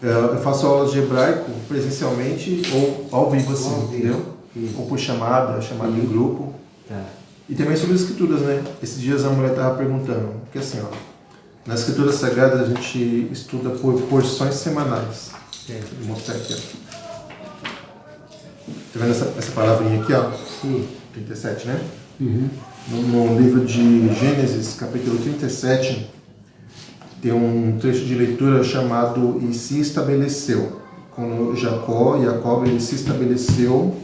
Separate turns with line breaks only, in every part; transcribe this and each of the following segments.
Eu faço aulas de hebraico presencialmente ou ao vivo, assim,
Ao vivo.
entendeu?
Isso.
Ou por chamada em grupo.
Tá.
E também sobre as escrituras, né? Esses dias a mulher estava perguntando, porque assim, ó, nas escrituras sagradas a gente estuda por porções semanais. Vou mostrar aqui, ó. Tá vendo essa palavrinha aqui, ó?
Sim.
37, né?
Uhum.
No livro de Gênesis, capítulo 37, tem um trecho de leitura chamado E se estabeleceu. Quando Jacó, ele se estabeleceu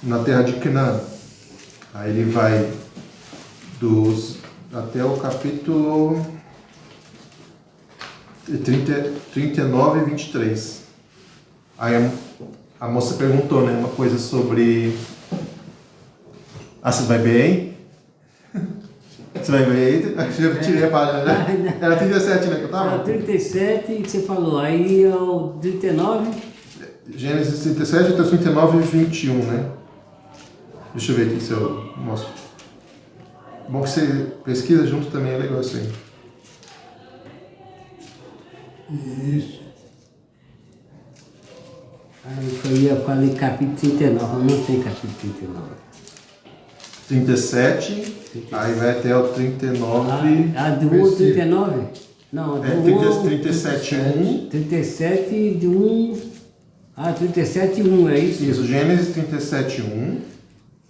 na terra de Canaã. Aí ele vai até o capítulo 39 e 23. Aí a moça perguntou, né, uma coisa sobre... você vai bem? Você vai bem? Eu tirei a página, né? Era 37, né, que eu tava?
Era 37 que você falou, aí é o 39?
Gênesis 37 até 39 e 21, né? Deixa eu ver aqui se eu mostro. Bom que você pesquisa junto também, é legal isso aí.
Isso.
Aí eu falei capítulo 39, não tem capítulo 39.
37, aí vai até o 39.
Do 1 ao 39? Não, do 1 ao
37, 1.
37 de 1. 37 e 1, é isso?
Isso, Gênesis 37, 1.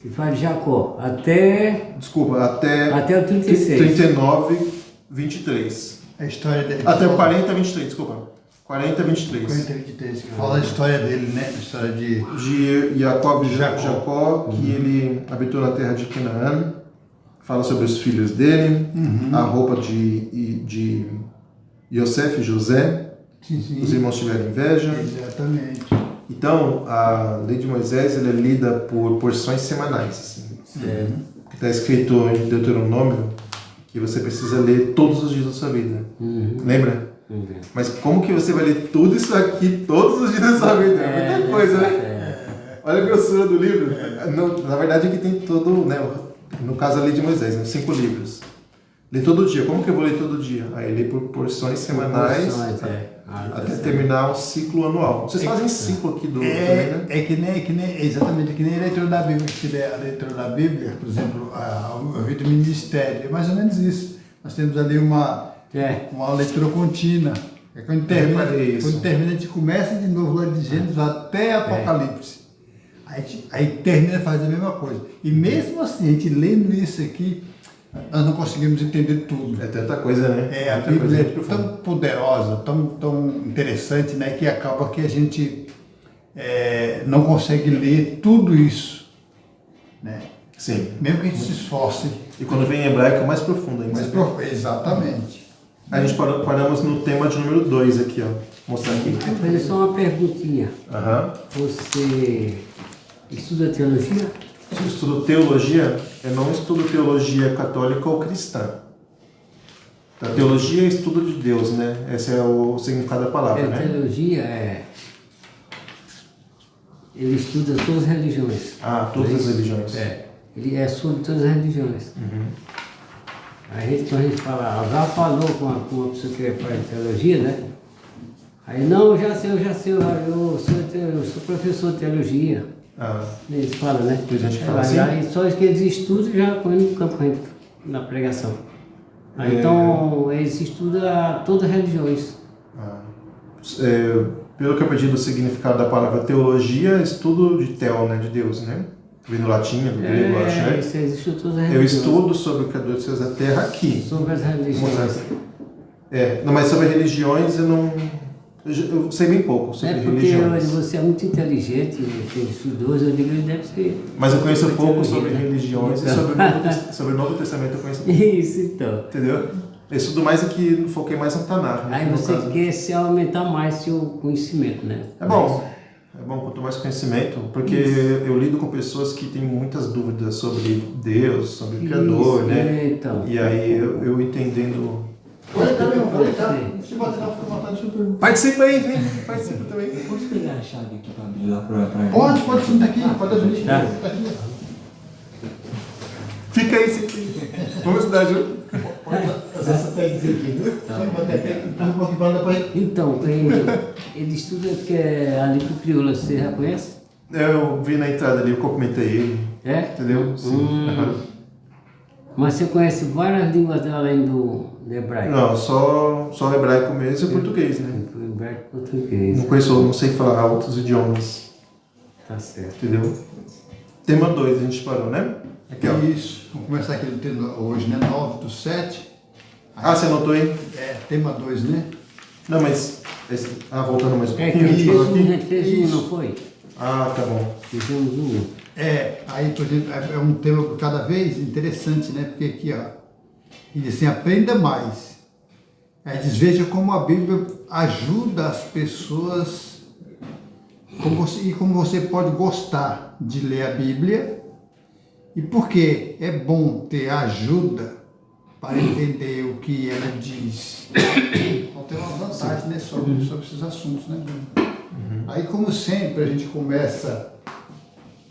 Que fala de Jacó. Até o 36.
39, 23.
A história dele.
Até o 40, 23, desculpa. 40, 23.
40-23, que fala a história dele, né? A história
De Jacó,
Jacó.
que ele habitou na terra de Canaã. Fala sobre os filhos dele, a roupa de Yosef, José.
Sim.
Os irmãos tiveram inveja.
Exatamente.
Então, a lei de Moisés ela é lida por porções semanais. Assim. Está escrito em Deuteronômio que você precisa ler todos os dias da sua vida. Lembra? Mas como que você vai ler tudo isso aqui todos os dias da sua vida? É muita coisa, né? Olha a grossura do livro. Na verdade, aqui tem todo, né? No caso, a lei de Moisés, né? 5 livros. Lê todo dia. Como que eu vou ler todo dia? Aí lê por porções semanais até terminar o ciclo anual. Vocês fazem ciclo aqui também, né?
É que nem, exatamente, que nem a leitura da Bíblia. Que tiver a leitura da Bíblia, por exemplo, a vida do ministério, é mais ou menos isso. Nós temos ali uma leitura contínua. É quando termina, a gente começa de novo lá de Gênesis até Apocalipse. Aí termina e faz a mesma coisa. E mesmo assim, a gente lendo isso aqui, nós não conseguimos entender tudo.
É tanta coisa, né?
A Bíblia é tão poderosa, tão interessante, né, que acaba que a gente não consegue ler tudo isso, né?
Sim.
Mesmo que a gente se esforce.
E quando vem em hebraico é mais profundo ainda.
Exatamente.
A gente paramos no tema de número 2 aqui, ó. Vou mostrar aqui.
Vou fazer só uma perguntinha. Você estuda teologia?
Eu estudo teologia, eu não estudo teologia católica ou cristã. A teologia é estudo de Deus, né? Esse é o significado da palavra, né?
Teologia ele estuda todas as religiões.
Todas as religiões.
Ele é sobre todas as religiões. Quando a gente fala, já falou com uma pessoa que faz teologia, né? Aí, não, eu já sei, eu sou professor de teologia. Eles falam, né?
Tem gente que fala assim?
Aí, só que eles estudam já põem no campo na pregação. Então, eles estudam todas as religiões.
Pelo que eu pedi do significado da palavra teologia, estudo de tel, né? De Deus, né? Vem do latim, do grego, acho, né?
Isso todas as religiões.
Eu estudo sobre o Criador dos céus da terra aqui.
Sobre as religiões.
Não, mas sobre religiões eu não... Eu sei bem pouco sobre religiões.
Porque você é muito inteligente, tem estudioso, eu digo que deve ser...
Mas eu conheço pouco sobre religiões e sobre o Novo Testamento eu conheço pouco.
Isso, então.
Entendeu? Eu estudo mais aqui, foquei mais no Tanakh.
Aí você quer se aumentar mais seu conhecimento, né?
É bom, quanto mais conhecimento, porque eu lido com pessoas que têm muitas dúvidas sobre Deus, sobre o Criador, né?
Então.
E aí eu entendendo...
Pode Se você não ficar matando, deixa eu perguntar.
Participa aí, hein? Participa também.
Posso pegar a chave aqui pra abrir lá pra
Pode sim, tá aqui, pode abrir. Tá aqui.
Fica aí, sim. Vamos estudar junto.
Essa tagzinha aqui, viu? Tá um pouquinho para depois.
Então, ele estuda que é a língua crioula, você já conhece?
Eu vi na entrada ali, eu cumprimentei ele.
É?
Entendeu? Sim.
Mas você conhece várias línguas além do hebraico?
Não, só hebraico mesmo e português, né?
Hebraico e português.
Não conheço, não sei falar outros idiomas.
Tá certo.
Entendeu? Tema 2 a gente parou, né?
Aqui, ó. Isso. Vamos começar aqui no tema hoje, né? 9/7.
Ah, você anotou aí?
É, tema 2, né?
Não, mas... voltando mais um
É que
pouquinho.
a gente fez um, não foi?
Ah, tá bom.
Fizemos um.
Aí, por exemplo, é um tema cada vez interessante, né? Porque aqui, ó, ele diz assim, aprenda mais. Aí diz, veja como a Bíblia ajuda as pessoas, como você pode gostar de ler a Bíblia, e porque é bom ter ajuda para entender o que ela diz. Então tem uma vantagem, né, sobre esses assuntos, né, Bruno? Aí, como sempre, a gente começa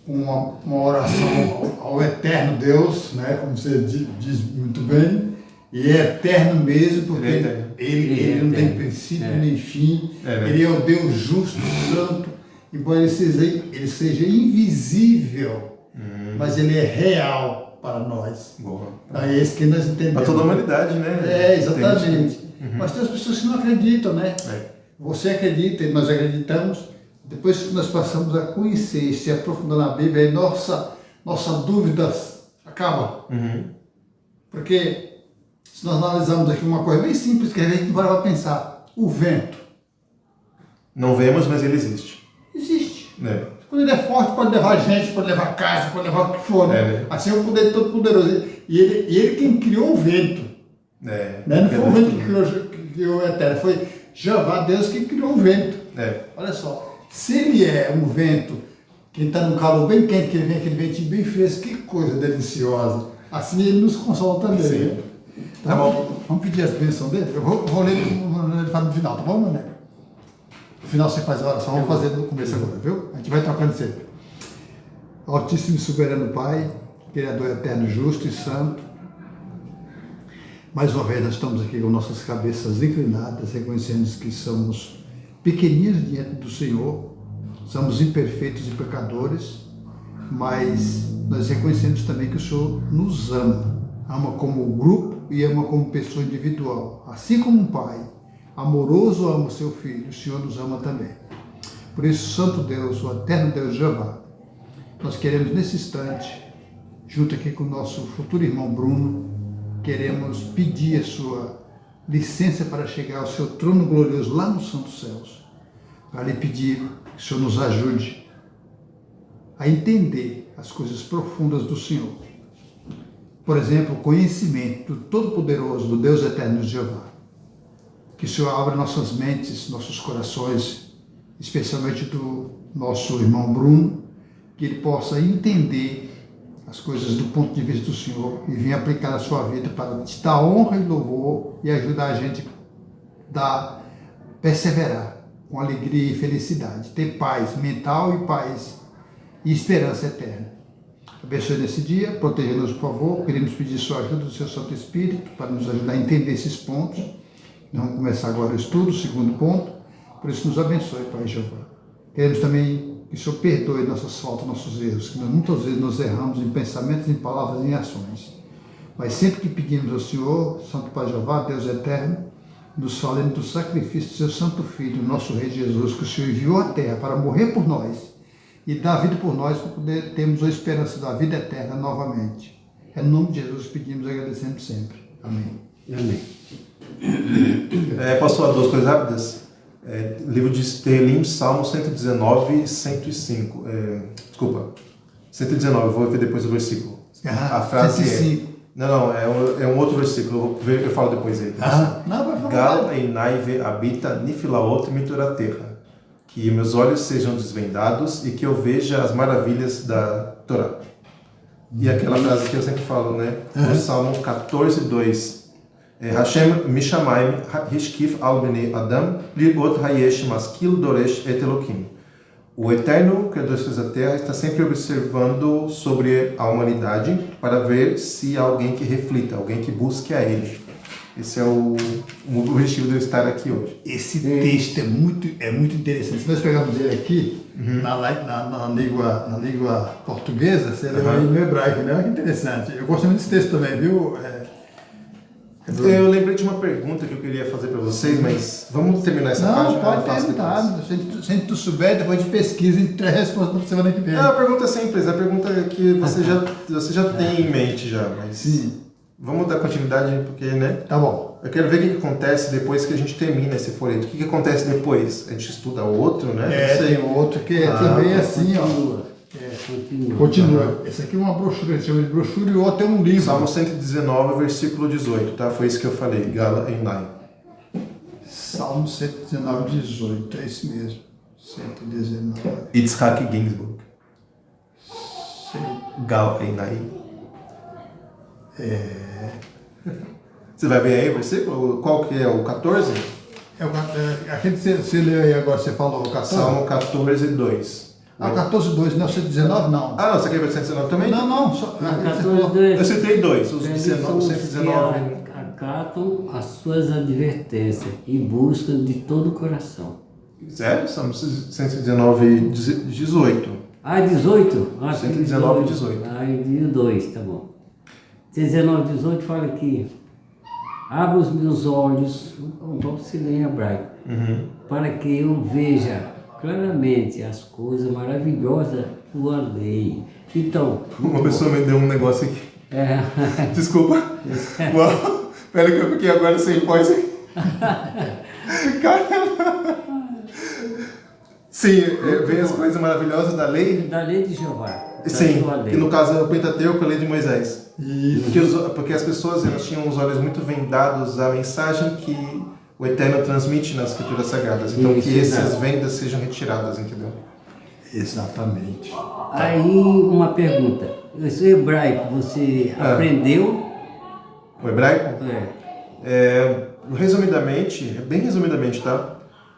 com uma oração ao eterno Deus, né? Como você diz muito bem, e é eterno mesmo, porque ele não tem princípio nem fim, ele é o Deus justo, santo, embora ele seja invisível, mas ele é real para nós.
Boa.
É isso que nós entendemos.
Para toda a humanidade, né?
É, exatamente. Mas tem as pessoas que não acreditam, né? Você acredita e nós acreditamos. Depois que nós passamos a conhecer e se aprofundar na Bíblia, aí nossa dúvida acaba. Porque se nós analisarmos aqui uma coisa bem simples que a gente vai pensar, o vento.
Não vemos, mas ele existe.
Existe.
É.
Quando ele é forte, pode levar gente, pode levar casa, pode levar o que for. Né? Assim é o poder todo poderoso. E ele quem criou o vento. Né? Não foi o vento que criou a terra, foi Jeová, Deus, que criou o vento. Olha só. Se ele é um vento que está num calor bem quente, que ele vem aquele ventinho bem fresco, que coisa deliciosa. Assim ele nos consola também. Né? Tá bom. Vamos pedir as bênçãos dele? Eu vou ler ele fala no final, tá bom, Mané? No final você faz a oração, vamos fazer no começo agora, viu? A gente vai trocando sempre. Altíssimo e soberano Pai, Criador eterno, justo e santo. Mais uma vez nós estamos aqui com nossas cabeças inclinadas, reconhecendo que somos pequeninos diante do Senhor, somos imperfeitos e pecadores, mas nós reconhecemos também que o Senhor nos ama como grupo e ama como pessoa individual. Assim como um pai amoroso ama o seu filho, o Senhor nos ama também. Por isso, Santo Deus, o eterno Deus Jeová, nós queremos nesse instante, junto aqui com o nosso futuro irmão Bruno, queremos pedir a sua licença para chegar ao seu trono glorioso lá nos santos céus, para lhe pedir que o Senhor nos ajude a entender as coisas profundas do Senhor. Por exemplo, o conhecimento do Todo-Poderoso, do Deus Eterno de Jeová. Que o Senhor abra nossas mentes, nossos corações, especialmente do nosso irmão Bruno, que ele possa entender as coisas do ponto de vista do Senhor e vir aplicar na sua vida para te dar honra e louvor e ajudar a gente a perseverar com alegria e felicidade, ter paz mental e paz e esperança eterna. Abençoe nesse dia, proteja-nos, por favor. Queremos pedir sua ajuda do seu Santo Espírito para nos ajudar a entender esses pontos. Vamos começar agora o estudo, o segundo ponto. Por isso, nos abençoe, Pai Jeová. Queremos também que o Senhor perdoe nossas faltas, nossos erros, que muitas vezes nós erramos em pensamentos, em palavras e em ações. Mas sempre que pedimos ao Senhor, Santo Pai Jeová, Deus eterno, nos fale do sacrifício do seu Santo Filho, nosso Rei Jesus, que o Senhor enviou à terra para morrer por nós e dar vida por nós, para poder termos a esperança da vida eterna novamente. É no nome de Jesus que pedimos e agradecemos sempre. Amém.
Amém.
Posso falar duas coisas rápidas? Livro de Telim, Salmo 119 e 105. Desculpa, 119, vou ver depois o versículo. A frase 105. É um outro versículo, eu falo depois aí. Gal Einai habita Nifilaot Mitura terra. Que meus olhos sejam desvendados e que eu veja as maravilhas da Torá. E aquela frase que eu sempre falo, né? No Salmo 14, 2. Hashem mishamayim hishkif al bnei adam lirot hayesh maskil doresh et elokim. O Eterno, Criador dos céus e da terra, está sempre observando sobre a humanidade para ver se há alguém que reflita, alguém que busque a Ele. Esse é o objetivo de eu estar aqui hoje.
Esse texto é muito interessante. Se nós pegarmos ele aqui, na língua portuguesa, você leu ele no hebraico, né? Olha que interessante. Eu gosto muito desse texto também, viu?
Eu lembrei de uma pergunta que eu queria fazer para vocês, mas vamos terminar essa página?
Não, pode perguntar. Se a gente souber, depois de pesquisa, a gente traz a resposta para semana que vem.
A pergunta é simples, a pergunta é que você já tem em mente já, mas...
Sim.
Vamos dar continuidade, porque, né?
Tá bom.
Eu quero ver o que acontece depois que a gente termina esse folheto. O que acontece depois? A gente estuda o outro, né?
Tem outro que também é assim, Continua. Esse aqui é uma brochura, se chama de brochura, e o outro é um livro.
Salmo 119, versículo 18, tá? Foi isso que eu falei, Gala e Nai.
Salmo 119, 18, é isso mesmo. 119.
Yitzhak Ginsburg. Gala e Nai. Você vai ver aí o versículo? Qual que é? O 14?
Aquele que você leu aí agora, você falou, o 14?
Salmo 14, 2.
Ah, 14, 2, não, 119 não.
Ah, não, você quer ver o 119 também?
Não, só...
14, 2.
Eu citei dois, os 119.
Acatam as suas advertências e buscam de todo o coração.
Sério? Salmo 119, 18.
18?
119, 18.
E o 2, tá bom. 19, 18 fala aqui: abra os meus olhos, vamos se ler em hebraico, para que eu veja claramente as coisas maravilhosas da tua lei. Então,
uma pessoa me deu um negócio aqui. Desculpa. Uau. Pera que eu fiquei agora sem voz aqui. Caramba. Sim, vem as coisas maravilhosas da lei.
Da lei de Jeová.
Sim, e no caso é o Pentateuco, a lei de Moisés. Porque as pessoas elas tinham os olhos muito vendados à mensagem que o Eterno transmite nas Escrituras Sagradas. Então que essas vendas sejam retiradas, entendeu?
Exatamente.
Aí uma pergunta. Esse hebraico você aprendeu?
O hebraico? Resumidamente, bem resumidamente, tá?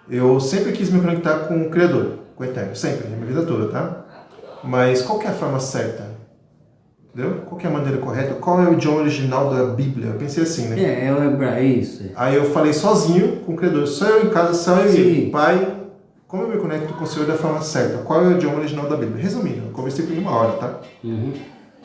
Eu sempre quis me conectar com o Criador, com o Eterno, sempre, na minha vida toda, tá? Mas qual que é a forma certa? Entendeu? Qual que é a maneira correta? Qual é o idioma original da Bíblia? Eu pensei assim, né?
É o hebraico, isso.
Aí eu falei sozinho com o Criador, só eu em casa, só eu e ele. Pai, como eu me conecto com o Senhor da forma certa? Qual é o idioma original da Bíblia? Resumindo, eu conversei por 1 hora, tá?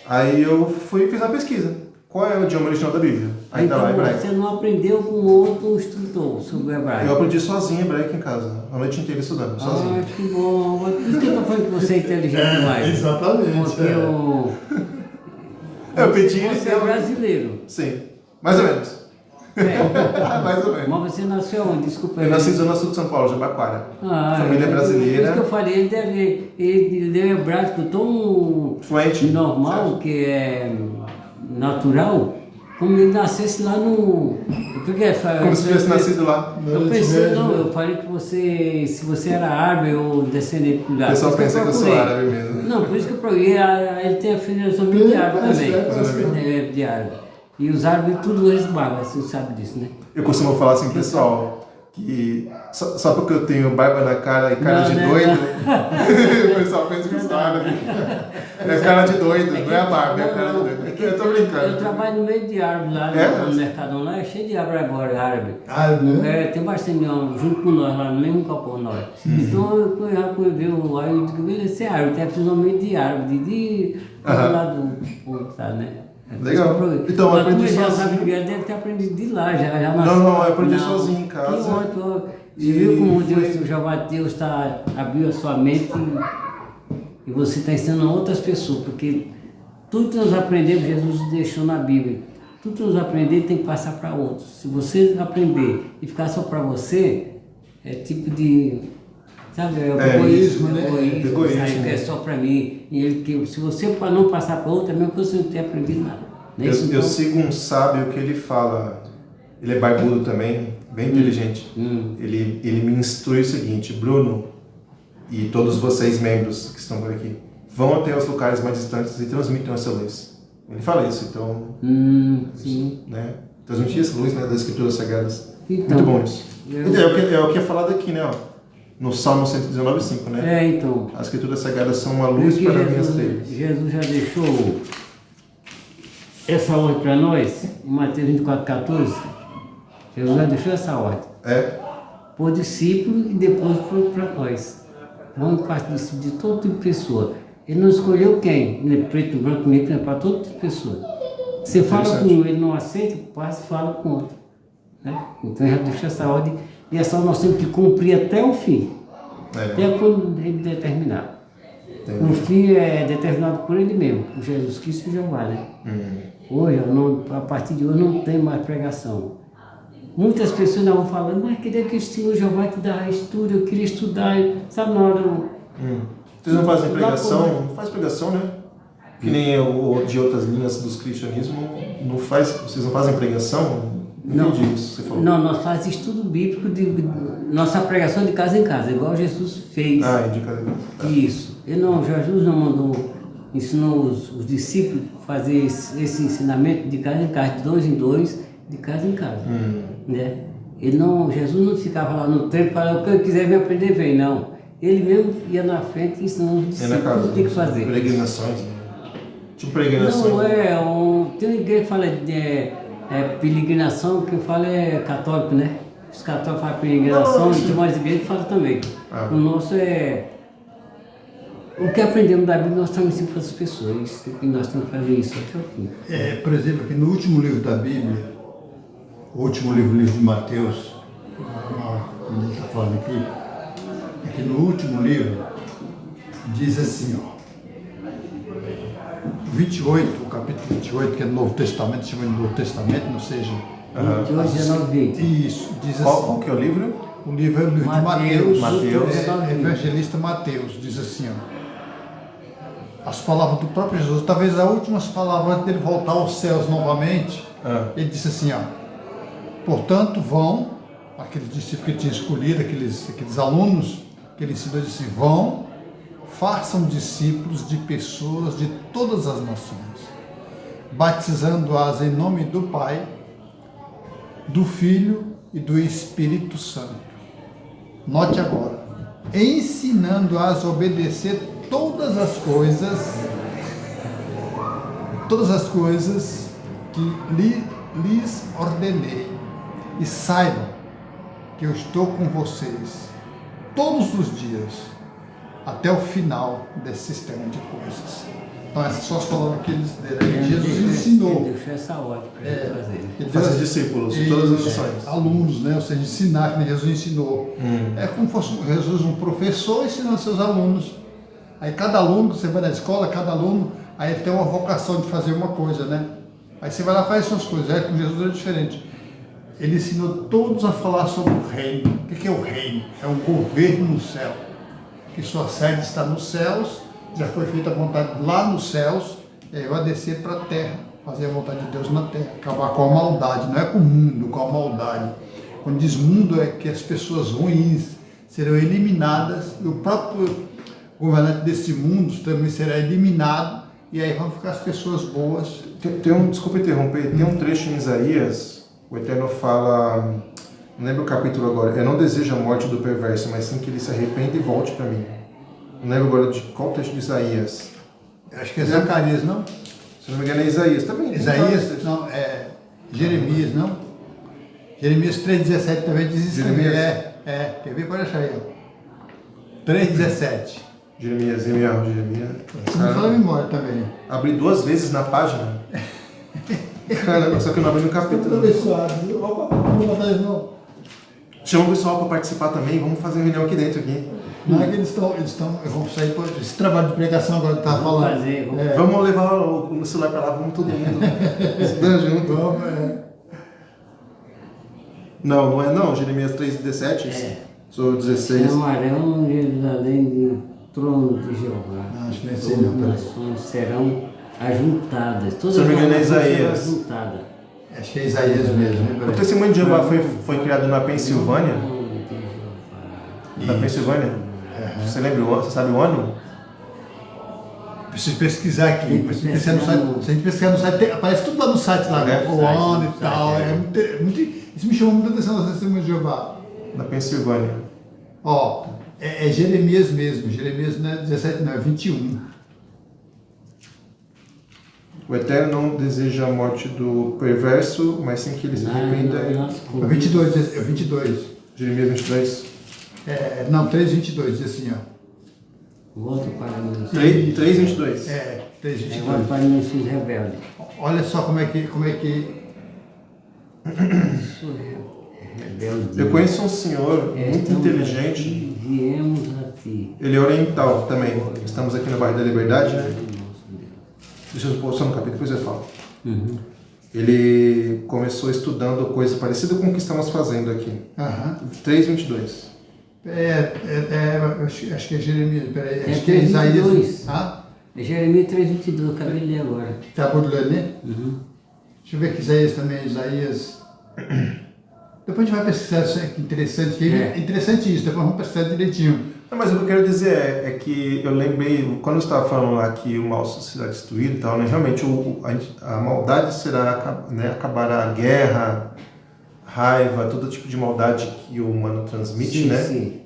Aí eu fui e fiz uma pesquisa. Qual é o idioma original da Bíblia? Aí
então,
tá lá, hebraico.
Você não aprendeu com outro instrutor sobre o hebraico?
Eu aprendi sozinho hebraico em casa, a noite inteira estudando, sozinho.
Que bom. Por isso que eu tô falando que você é inteligente demais.
Exatamente.
Porque
Eu pedi
você é brasileiro.
Sim, mais ou menos. Mais ou menos.
Mas você nasceu onde? Desculpa.
Eu nasci na Zona Sul de São Paulo, Jabaquara. Família brasileira.
Por isso que eu falei, ele deu hebraico tão
fluente,
normal,
certo?
Que é natural, como ele nascesse lá no...
Como se tivesse nascido lá.
Eu pensei, eu falei que você, se você era árabe ou descendente de árabe.
O pessoal pensa que eu sou árabe mesmo.
Não, por isso que eu procurei, ele tem a filosofia de árabe também, de árabe. E os árabes tudo eles barbam, você sabe disso, né?
Eu costumo falar assim, pessoal, que só porque eu tenho barba na cara e cara de doido, o pessoal pensa que eu sou árabe. É cara de doido, não é a barba, é a cara de doido. Eu tô brincando.
Eu trabalho no meio de árabe lá, no Mercadão lá, é cheio de árabe.
Árabe, né?
Tem bastante junto com nós lá, no mesmo capô nós. Então eu já fui ver o aí eu digo, ele é árabe, tem a fisionomia de árabe, de lá do povo, tá, né?
Legal. Então, eu aprendi sozinho.
Ele deve ter aprendido de lá, já
Não, eu aprendi sozinho em casa.
Que ótimo. Você viu como Deus, o Jeová Deus abriu a sua mente e você está ensinando a outras pessoas, porque tudo que nós aprendemos, Jesus deixou na Bíblia. Tudo que nós aprendemos tem que passar para outros. Se você aprender e ficar só para você, é tipo de... Sabe,
egoísmo, né?
Egoísmo. É só para mim. E ele, se você não passar para outro, é mesmo que você não tenha aprendido nada.
Eu sigo um sábio que ele fala, ele é barbudo também, bem inteligente. Ele me instrui o seguinte: Bruno e todos vocês membros que estão por aqui, vão até os lugares mais distantes e transmitam essa luz. Ele fala isso, então...
sim.
Né? Transmitir essa luz, né, das Escrituras Sagradas.
Então,
muito bom isso. É o que é falado aqui, né? Ó. No Salmo 119:5, né?
Então.
As escrituras sagradas são uma luz para minhas trilhas.
Jesus já deixou essa ordem para nós, em Mateus 24:14. Jesus já deixou essa ordem. Por discípulo e depois para nós. Vamos parte discípulo de todo tipo de pessoa. Ele não escolheu quem? Ele é preto, branco, negro, é para todo tipo de pessoa. Você fala com um, ele não aceita, passa e fala com outro. Né? Então ele já deixou essa ordem. E essa nós temos que cumprir até o fim. Até quando ele determinar. O fim é determinado por ele mesmo, por Jesus Cristo e Jeová, né? Hoje, a partir de hoje, não tem mais pregação. Muitas pessoas não vão falando, mas queria que o Senhor Jeová te dá estudo, eu queria estudar, sabe, na hora...
Vocês não fazem pregação? Não faz pregação, né? Que nem o de outras linhas dos cristianismo, não faz, vocês não fazem pregação? Não, disso, você falou.
Não, nós fazemos estudo bíblico, nossa pregação de casa em casa, igual Jesus fez.
De casa em casa. Tá.
Isso. Jesus não mandou, ensinou os discípulos a fazer esse ensinamento de casa em casa, de dois em dois, de casa em casa. Né? Jesus não ficava lá no templo para o que eu quiser me aprender bem, não. Ele mesmo ia na frente e ensinando os discípulos o que tem que fazer.
Peregrinações, né? Tipo peregrinações.
Não, tem uma igreja que fala de peregrinação, que fala é católico, né? Os católicos falam peregrinação, e tem mais igrejas que falam também. O nosso o que aprendemos da Bíblia, nós estamos ensinando para as pessoas, e nós temos que fazer isso até o fim.
Por exemplo, aqui no último livro da Bíblia, o último livro de Mateus, como a gente está falando aqui no último livro, diz assim, ó, 28, o capítulo 28, que é do Novo Testamento, chama de Novo Testamento, ou seja...
28, 19, 20.
Isso, diz assim...
Qual que é o livro?
O livro é o livro de Mateus,
Mateus.
Evangelista Mateus, diz assim, ó, as palavras do próprio Jesus, talvez as últimas palavras antes dele voltar aos céus novamente, ele disse assim, ó, portanto vão, aqueles discípulos que ele tinha escolhido, aqueles alunos que ele ensinou, disse assim, vão, façam discípulos de pessoas de todas as nações, batizando-as em nome do Pai, do Filho e do Espírito Santo. Note agora, ensinando-as a obedecer todas as coisas que lhes ordenei, e saibam que eu estou com vocês todos os dias, até o final desse sistema de coisas. Então essas são as palavras que Jesus ensinou.
Ele deixou essa ordem para ele fazer.
Fazer discípulos de todas as nações.
Alunos, né? Ou seja, ensinar, que Jesus ensinou. É como se fosse Jesus, um professor, ensinando seus alunos. Aí cada aluno, você vai na escola, cada aluno, aí ele tem uma vocação de fazer uma coisa, né? Aí você vai lá e faz suas coisas. Com Jesus era diferente. Ele ensinou todos a falar sobre o reino. O que é o reino? É um governo no céu. Que sua sede está nos céus, já foi feita a vontade lá nos céus, e aí vai descer para a terra, fazer a vontade de Deus na terra, acabar com a maldade, não é com o mundo, com a maldade. Quando diz mundo é que as pessoas ruins serão eliminadas, e o próprio governante desse mundo também será eliminado, e aí vão ficar as pessoas boas.
Desculpa interromper, tem um trecho em Isaías, o Eterno fala, não lembro o capítulo agora, eu não desejo a morte do perverso, mas sim que ele se arrependa e volte para mim. Não lembro agora de qual texto de Isaías.
Acho que é Zacarias, não?
Se não me engano é Isaías também.
Isaías, não, é Jeremias, não? Jeremias 3,17 também diz isso.
Jeremias?
Quer ver? Pode achar aí, ó. 3,17.
Jeremias.
Você me fala a memória também.
Abri 2 vezes na página. Caramba, só que eu não abri no capítulo.
Vamos botar isso não.
Chama o pessoal para participar também, vamos fazer reunião aqui dentro.
Não é que eles estão, vamos sair por esse trabalho de pregação agora que estava falando.
Vamos levar o celular para lá, vamos todo mundo estudando junto. Não é não, Jeremias 3,17, sou 16.
Chamarão Jerusalém de trono de Jeová.
Acho que não é
Todas as nações serão ajuntadas. Todas as nações serão ajuntadas.
Acho que é Isaías mesmo.
O testemunho de Jeová foi criado na Pensilvânia? Na Pensilvânia? Você lembra o ano? Você sabe o ano?
Preciso pesquisar aqui. Se a gente pesquisar no site, aparece tudo lá no site, lá, o ano e tal. Isso me chamou muita atenção no testemunho de Jeová.
Na Pensilvânia.
Ó, É Jeremias mesmo. Jeremias não é 17, não, é 21.
O Eterno não deseja a morte do perverso, mas sim que ele se arrependa.
É 22, é 22.
Jeremias 22.
Não, 3:22 diz assim, ó.
Volta para mim.
3:22.
3:22.
Volta para mim, filhos rebeldes.
Olha só como é que
Sou rebelde.
Eu conheço um senhor muito inteligente.
Aqui, viemos a ti.
Ele é oriental também. Estamos aqui no bairro da Liberdade, né? Deixa eu pôr só no capítulo, depois eu falo. Ele começou estudando coisa parecida com o que estamos fazendo aqui. 3:22. Acho que é Jeremias. Peraí, acho que é Isaías.
É Jeremias 3:22, acabei de ler agora.
Tá por ler, né? Deixa eu ver que Isaías também é Isaías. Depois a gente vai pesquisar isso aqui, interessante. Interessante isso, depois vamos pesquisar direitinho.
Não, mas o que eu quero dizer é que eu lembrei, quando eu estava falando lá que o mal será destruído e tal, né, realmente a maldade será, né, acabará a guerra, raiva, todo tipo de maldade que o humano transmite, né? Sim.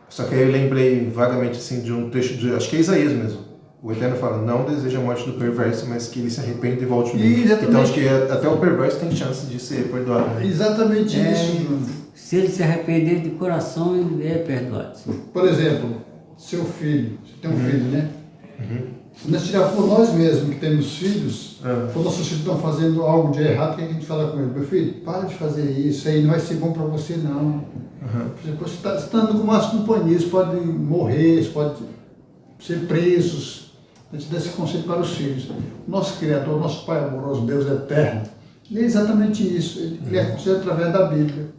Só que aí eu lembrei vagamente assim, de um trecho, acho que é Isaías mesmo. O Eterno fala, não deseja a morte do perverso, mas que ele se arrependa e volte no mim. Então acho que até o perverso tem chance de ser perdoado. Né?
Exatamente isso.
Se ele se arrepender de coração, ele é perdoado. Sim.
Por exemplo, seu filho, você tem um filho, né? Se nós tirarmos por nós mesmos que temos filhos, quando nossos filhos estão fazendo algo de errado, o que a gente fala com ele? Meu filho, para de fazer isso, aí não vai ser bom para você não. Por exemplo, você está andando com más companhias, podem morrer, podem ser presos. A gente dá esse conselho para os filhos. O nosso Criador, nosso Pai amoroso, Deus eterno, ele é exatamente isso. Ele é aconselhado através da Bíblia.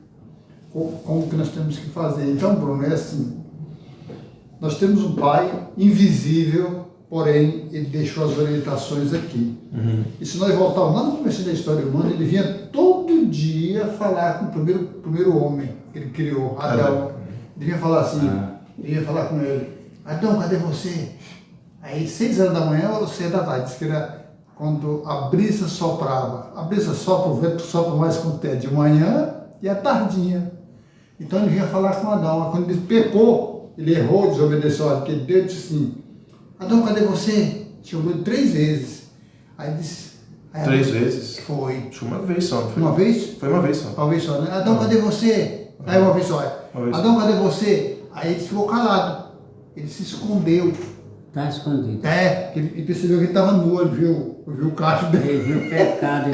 Como que nós temos que fazer. Então, Bruno, é assim. Nós temos um Pai invisível, porém, ele deixou as orientações aqui. E se nós voltarmos lá no começo da história humana, ele vinha todo dia falar com o primeiro homem que ele criou, Adão. Ele vinha falar assim, ele ia falar com ele, Adão, cadê você? Aí 6 horas da manhã ou 6 da tarde, diz que era quando a brisa soprava. A brisa sopra, o vento sopra mais quando é de manhã e à tardinha. Então ele vinha falar com Adão. Mas quando ele pecou, ele errou, desobedeceu, porque Deus disse assim, Adão, cadê você? Chamou ele 3 vezes. Aí disse... Aí
3 vezes?
Foi.
Acho uma vez só. Foi
uma vez?
Foi uma vez só.
Uma vez só, né? Adão, cadê você? Aí uma vez só. Adão, cadê você? Aí ele ficou calado. Ele se escondeu.
Está escondido.
Ele percebeu que ele estava nu, ele viu o cacho dele.
Ele viu o pecado,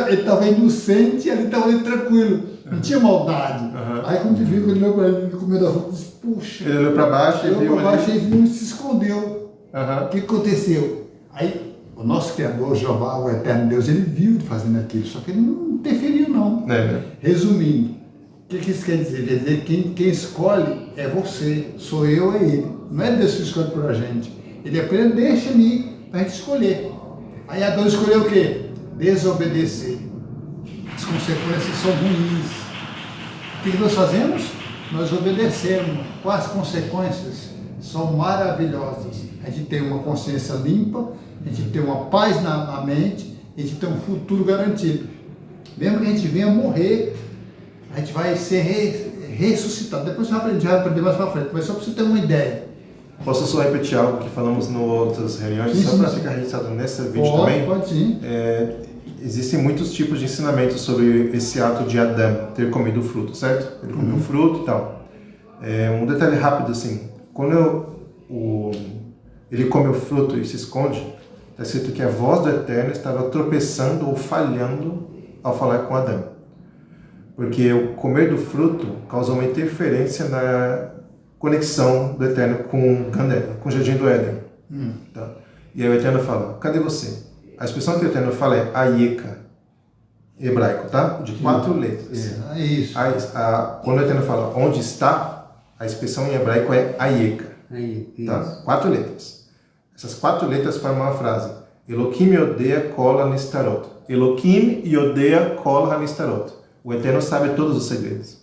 ele estava inocente e ele estava tranquilo. Não tinha maldade. Aí quando ele viu que ele olhou para ele, ele comeu da fruta, disse, puxa.
Ele olhou para baixo,
e ele se escondeu. O que aconteceu? Aí o nosso Criador, Jeová, o Eterno Deus, ele viu ele fazendo aquilo, só que ele não interferiu não. Resumindo, o que isso quer dizer? Quer dizer que quem escolhe é você, sou eu, é ele. Não é Deus que escolhe por a gente. Ele apenas deixa ali para a gente escolher. Aí Adão escolheu o quê? Desobedecer. As consequências são ruins. O que nós fazemos? Nós obedecemos. Quais as consequências? São maravilhosas. A gente tem uma consciência limpa, a gente tem uma paz na mente, a gente tem um futuro garantido. Mesmo que a gente venha morrer, a gente vai ser ressuscitado. Depois a gente vai aprender mais para frente, mas só para você ter uma ideia.
Posso só repetir algo que falamos em outras reuniões, só para ficar registrado nesse vídeo também?
Pode sim.
Existem muitos tipos de ensinamentos sobre esse ato de Adão ter comido o fruto, certo? Ele comeu o fruto e tal. Um detalhe rápido assim, quando ele come o fruto e se esconde, está escrito que a voz do Eterno estava tropeçando ou falhando ao falar com Adão. Porque o comer do fruto causou uma interferência na conexão do Eterno com o Jardim do Éden. Tá? E aí o Eterno fala, cadê você? A expressão que o Eterno fala é Ayeka, hebraico, tá? De 4 letras.
É isso.
Quando o Eterno fala onde está, a expressão em hebraico é Ayeka. Tá? 4 letras. Essas 4 letras formam uma frase. Elohim Yodea Kol HaNistarot. Elohim Yodea Kol HaNistarot. O Eterno sabe todos os segredos.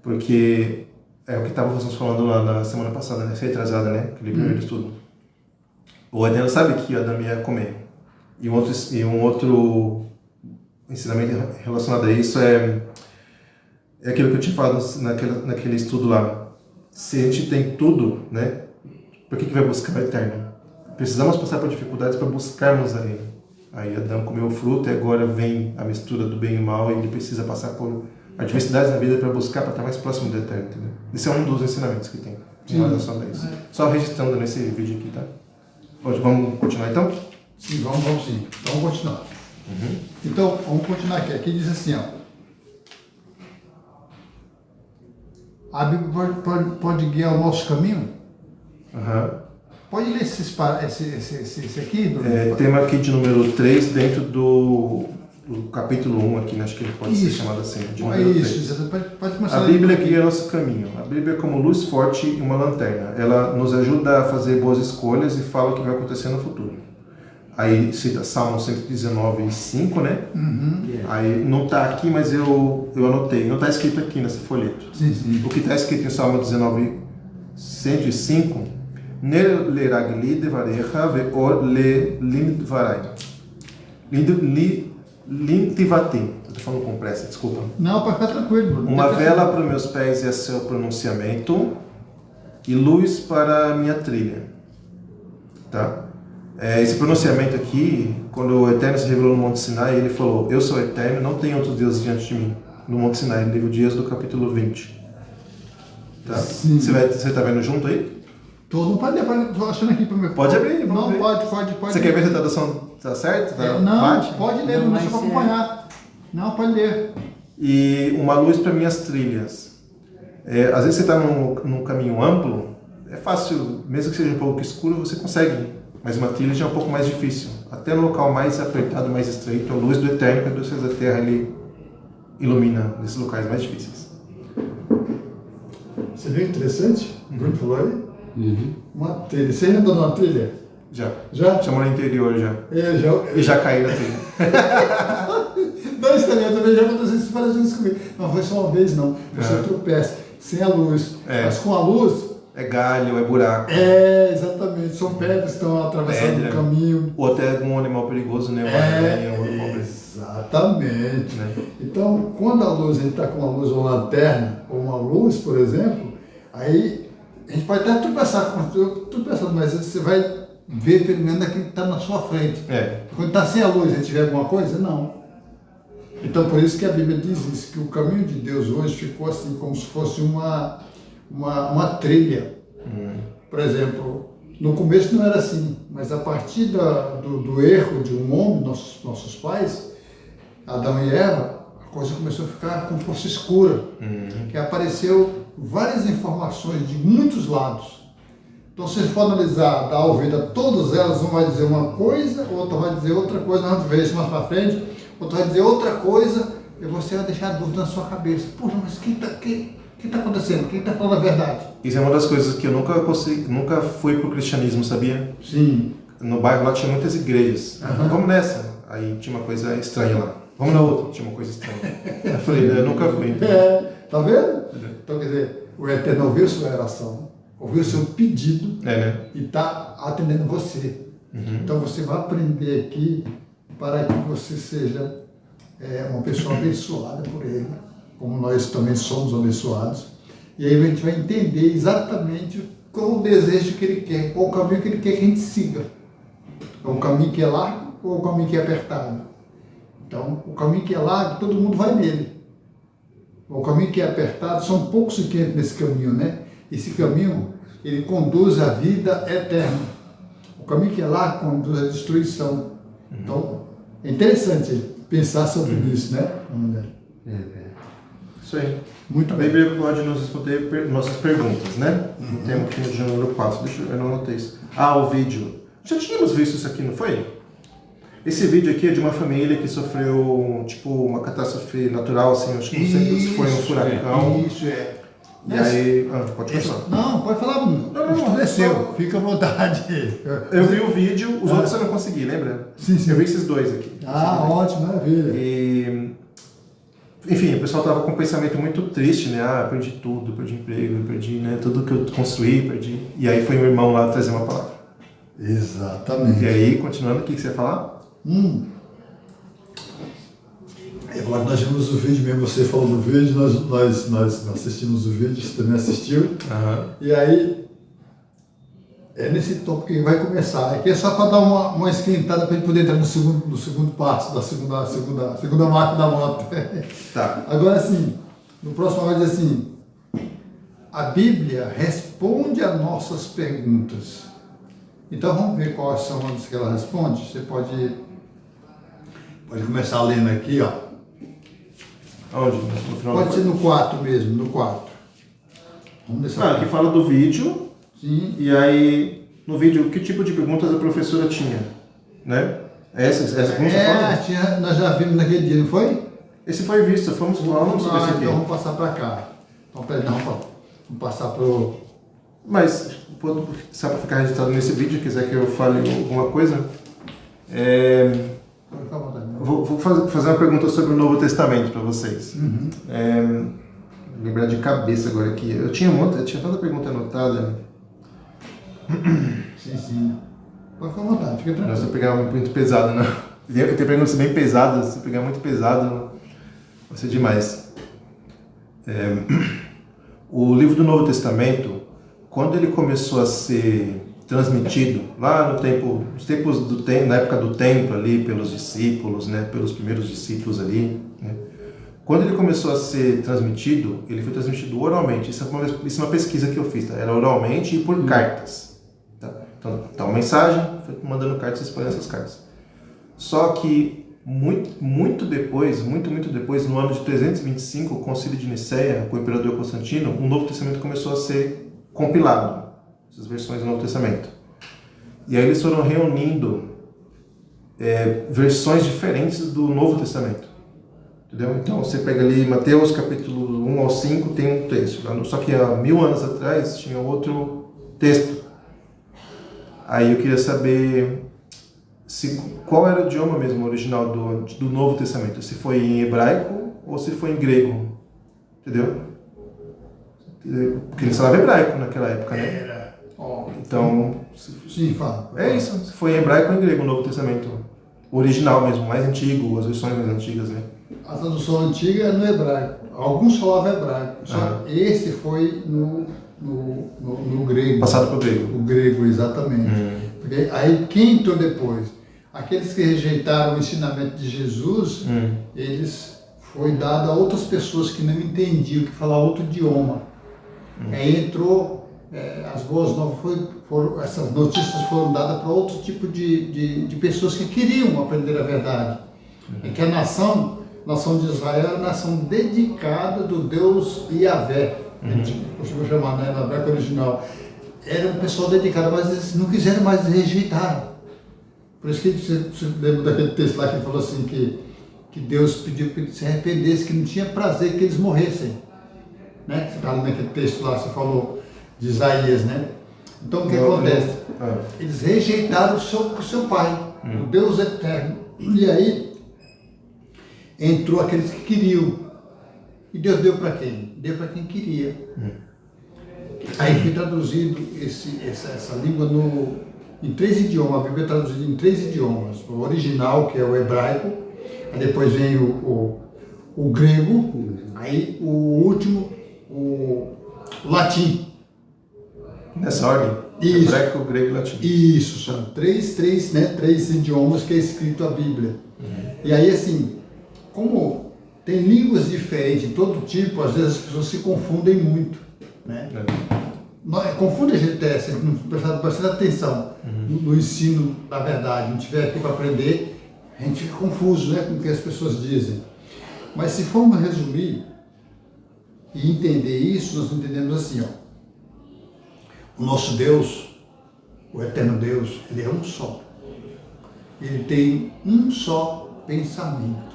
Porque é o que estávamos falando lá na semana passada, né? Retrasada, né? Aquele primeiro estudo. O Eterno sabe que Adão ia comer. E um outro ensinamento relacionado a isso é aquilo que eu tinha falado naquele estudo lá. se a gente tem tudo, né? Por que vai buscar o eterno? Precisamos passar por dificuldades para buscarmos a Ele. Aí Adão comeu o fruto e agora vem a mistura do bem e o mal e ele precisa passar por adversidades na vida para buscar, para estar mais próximo do eterno, entendeu? Esse é um dos ensinamentos que tem em relação a isso. Só registrando nesse vídeo aqui, tá? Hoje vamos continuar então?
Sim, vamos sim. Então vamos continuar. Então, vamos continuar aqui. Aqui diz assim, ó. A Bíblia pode guiar o nosso caminho? Pode ler esse aqui?
Tema aqui de número 3, dentro do capítulo 1 aqui, né? Acho que ele pode ser chamado assim, de número 3.
Isso, pode começar.
A Bíblia guia nosso caminho. A Bíblia é como luz forte e uma lanterna. Ela nos ajuda a fazer boas escolhas e fala o que vai acontecer no futuro. Aí cita Salmo 119, 5, né? Aí não está aqui, mas eu anotei. Não está escrito aqui nesse folheto.
Sim.
O que está escrito em Salmo 19, 105, Nel leragli devarecha veor le lindvarai. Lintivatim. Eu estou falando com pressa, desculpa.
Não, pode ficar tranquilo, Bruno.
Uma vela para os meus pés é seu pronunciamento e luz para a minha trilha. Tá? Esse pronunciamento aqui, quando o Eterno se revelou no Monte Sinai, ele falou: eu sou Eterno, não tem outros deuses diante de mim. No Monte Sinai, no livro de Êxodo, capítulo 20. Tá? Você está vendo junto aí?
Não pode ler, estou achando aqui para o meu.
Pode abrir,
não,
ver.
Pode.
Você quer ver se a tradução está certa?
Não, pode ler, não deixa para acompanhar. Não, pode ler.
E uma luz para minhas trilhas. Às vezes você está num caminho amplo, é fácil, mesmo que seja um pouco escuro, você consegue ir. Mas uma trilha já é um pouco mais difícil. Até no local mais apertado, mais estreito, a luz do Eterno, que é Deus fez da terra, ele ilumina nesses locais mais difíceis.
Você viu interessante? O Bruno falou aí? Uma trilha. Você já andou numa trilha?
Já.
Já?
Chamou no interior já.
E
já caí na trilha.
Não, isso também já aconteceu isso várias vezes comigo. Não foi só uma vez, não. Você tropeça sem a luz. Mas com a luz...
É galho, é buraco.
Exatamente. São pedras que estão atravessando o caminho.
Ou até algum animal perigoso, né?
Exatamente. Então, quando a luz, a gente está com uma luz ou uma lanterna, ou uma luz, por exemplo, aí a gente pode até tropeçar, mas você vai ver pelo menos aquilo que está na sua frente. Quando está sem a luz, a gente vê alguma coisa? Não. Então, por isso que a Bíblia diz isso, que o caminho de Deus hoje ficou assim, como se fosse uma trilha. Por exemplo, no começo não era assim, mas a partir do erro de um homem, nossos pais, Adão e Eva, a coisa começou a ficar com força escura, que apareceu várias informações de muitos lados. Então, se for analisar, dar ouvido a todas elas, um vai dizer uma coisa, outro vai dizer outra coisa, nós vamos ver isso mais para frente, outro vai dizer outra coisa, e você vai deixar dúvida na sua cabeça. Poxa, mas o que está acontecendo? Quem está falando a verdade?
Isso é uma das coisas que eu nunca fui pro cristianismo, sabia?
Sim.
No bairro lá tinha muitas igrejas. Vamos nessa. Aí tinha uma coisa estranha lá. Vamos na outra. Tinha uma coisa estranha. Eu falei, eu nunca fui.
Tá vendo? Então, quer dizer, o Eterno ouviu sua oração, ouviu seu pedido e está atendendo você. Então, você vai aprender aqui para que você seja uma pessoa abençoada por Ele, como nós também somos abençoados. E aí a gente vai entender exatamente qual o desejo que Ele quer, qual o caminho que Ele quer que a gente siga. É um caminho que é largo ou o caminho que é apertado? Então, o caminho que é largo, todo mundo vai nele. O caminho que é apertado, são poucos que entram nesse caminho, né? Esse caminho, ele conduz à vida eterna. O caminho que é largo conduz à destruição. Então, é interessante pensar sobre isso, né?
Isso aí.
Muito
a
bem.
Bíblia pode nos responder nossas perguntas, né? Temos aqui no número 4. Eu não anotei isso. O vídeo. Já tínhamos visto isso aqui, não foi? Esse vídeo aqui é de uma família que sofreu, tipo, uma catástrofe natural, assim, acho que não sei se foi um furacão. E aí... pode continuar.
Não, pode falar, Bruno. Não, é seu. Fica à vontade.
Eu vi o vídeo, os outros eu não consegui, lembra?
Sim.
Eu vi esses dois aqui.
Ótimo, maravilha.
Enfim, o pessoal estava com um pensamento muito triste, né? Perdi tudo, perdi emprego, perdi, né, tudo que eu construí, perdi. E aí foi meu irmão lá trazer uma palavra.
Exatamente.
E aí, continuando, o que você ia falar?
Eu falar que nós vimos o vídeo mesmo, você falou do vídeo, nós assistimos o vídeo, você também assistiu.
Uhum.
E aí, é nesse tópico que vai começar. Aqui é só para dar uma esquentada para ele poder entrar no segundo passo, da segunda marca da moto.
Tá.
Agora sim, no próximo vai dizer assim, a Bíblia responde a nossas perguntas. Então vamos ver quais são as que ela responde. Você pode começar lendo aqui, ó.
Onde? No final
Pode ser no 4 mesmo, no 4. Vamos deixar.
Aqui fala do vídeo.
Sim.
E aí, no vídeo, que tipo de perguntas a professora tinha? Né? Essa pergunta
nós já vimos naquele dia, não foi?
Esse foi visto, falamos sobre esse aqui.
Então vamos passar para cá. Então, vamos passar para o...
Mas, só para ficar registrado nesse vídeo, quiser que eu fale alguma coisa, vou fazer uma pergunta sobre o Novo Testamento para vocês.
Uhum.
Lembrar de cabeça agora aqui. Eu tinha tanta pergunta anotada.
Sim. Pode ficar à vontade, fica tranquilo.
Se eu pegar muito pesado, não. Eu tenho perguntas bem pesadas, se eu pegar muito pesado, vai ser demais. O livro do Novo Testamento, quando ele começou a ser transmitido, lá na época do templo ali, pelos discípulos, né, pelos primeiros discípulos ali, né, quando ele começou a ser transmitido, ele foi transmitido oralmente. Isso é uma pesquisa que eu fiz, tá? Era oralmente e por cartas. Tá? Então, uma mensagem, foi mandando cartas e espalhando essas cartas. Só que muito depois, no ano de 325, o Concílio de Nicéia, com o imperador Constantino, o Novo Testamento começou a ser compilado, essas versões do Novo Testamento. E aí eles foram reunindo versões diferentes do Novo Testamento. Entendeu? Então você pega ali Mateus capítulo 1 ao 5, tem um texto. Só que há 1000 anos atrás tinha outro texto. Aí eu queria saber qual era o idioma mesmo original do Novo Testamento. Se foi em hebraico ou se foi em grego. Entendeu? Porque eles falavam hebraico naquela época, né?
Era.
Então...
Sim, fala.
É isso. Se foi em hebraico ou em grego o Novo Testamento. O original mesmo, mais antigo, as versões mais antigas, né?
A tradução antiga é no hebraico. Alguns falavam hebraico. Só esse foi no grego.
Passado para o grego.
O grego, exatamente. Porque aí quem entrou depois? Aqueles que rejeitaram o ensinamento de Jesus, eles foi dado a outras pessoas que não entendiam, que falavam outro idioma. Aí entrou, as boas novas essas notícias foram dadas para outro tipo de pessoas que queriam aprender a verdade. É que a nação de Israel era a nação dedicada do Deus Yahvé. Vou chamar, né, na hebraica original. Era um pessoal dedicado, mas eles não quiseram mais, rejeitaram. Por isso que você lembra daquele texto lá que ele falou assim, que Deus pediu para eles se arrependessem, que não tinha prazer que eles morressem. Né? Você está lendo aquele texto lá, você falou de Isaías, né? Então o que acontece? Eles rejeitaram o seu pai, o Deus eterno. E aí entrou aqueles que queriam. E Deus deu para quem? Deu para quem queria. Aí foi traduzido essa língua em 3 idiomas. A Bíblia é traduzida em 3 idiomas. O original, que é o hebraico, aí depois vem o grego, aí o último, o latim.
Nessa ordem?
Isso.
Hebraico, grego e latim.
Isso, são três idiomas que é escrito a Bíblia. E aí, assim, como tem línguas diferentes de todo tipo, às vezes as pessoas se confundem muito, né? Confunde a gente se não prestar bastante atenção no ensino da verdade, não estiver aqui para aprender, a gente fica confuso, né, com o que as pessoas dizem. Mas se formos resumir e entender isso, nós entendemos assim, ó. O nosso Deus, o eterno Deus, ele é um só. Ele tem um só pensamento.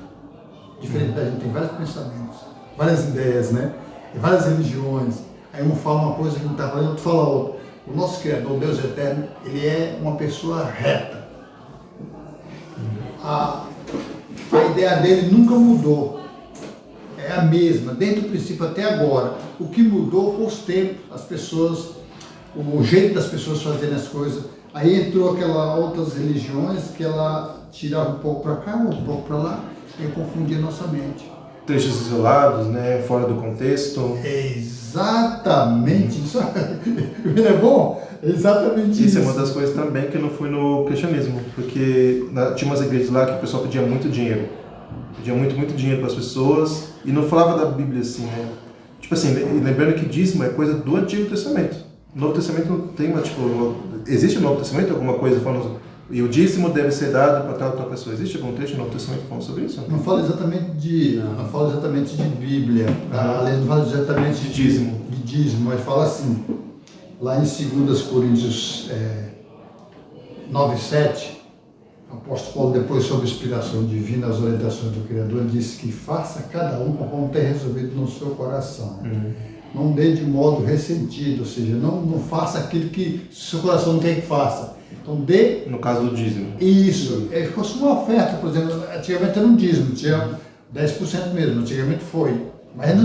Diferente da gente, tem vários pensamentos, várias ideias, né? E várias religiões. Aí um fala uma coisa que não está falando, outro fala outra. O nosso Criador, Deus eterno, ele é uma pessoa reta. A ideia dele nunca mudou. É a mesma, desde o princípio até agora. O que mudou foi os tempos, as pessoas, o jeito das pessoas fazerem as coisas. Aí entrou aquelas outras religiões que ela tirava um pouco para cá, um pouco para lá. e confundir a nossa mente.
Trechos isolados, né? Fora do contexto.
É exatamente isso. É bom? É exatamente isso.
Isso é uma das coisas também que eu não fui no cristianismo, porque tinha umas igrejas lá que o pessoal pedia muito dinheiro. Pedia muito dinheiro para as pessoas e não falava da Bíblia assim, né? Tipo assim, lembrando que dízimo é coisa do Antigo Testamento. No Novo Testamento não tem uma, tipo, existe no Novo Testamento alguma coisa falando, e o dízimo deve ser dado para tal pessoa? Existe algum texto no Novo Testamento falando sobre isso?
Não fala exatamente de Bíblia, não fala exatamente
de dízimo.
De dízimo, mas fala assim, lá em 2 Coríntios 9:7, o apóstolo Paulo, depois sob inspiração divina, as orientações do Criador, disse que faça cada um conforme tem resolvido no seu coração. Não dê de modo ressentido, ou seja, não faça aquilo que seu coração não quer que faça. Então dê...
No caso do dízimo.
Isso. É, fosse uma oferta, por exemplo, antigamente era um dízimo, tinha 10% mesmo, antigamente foi. Mas eles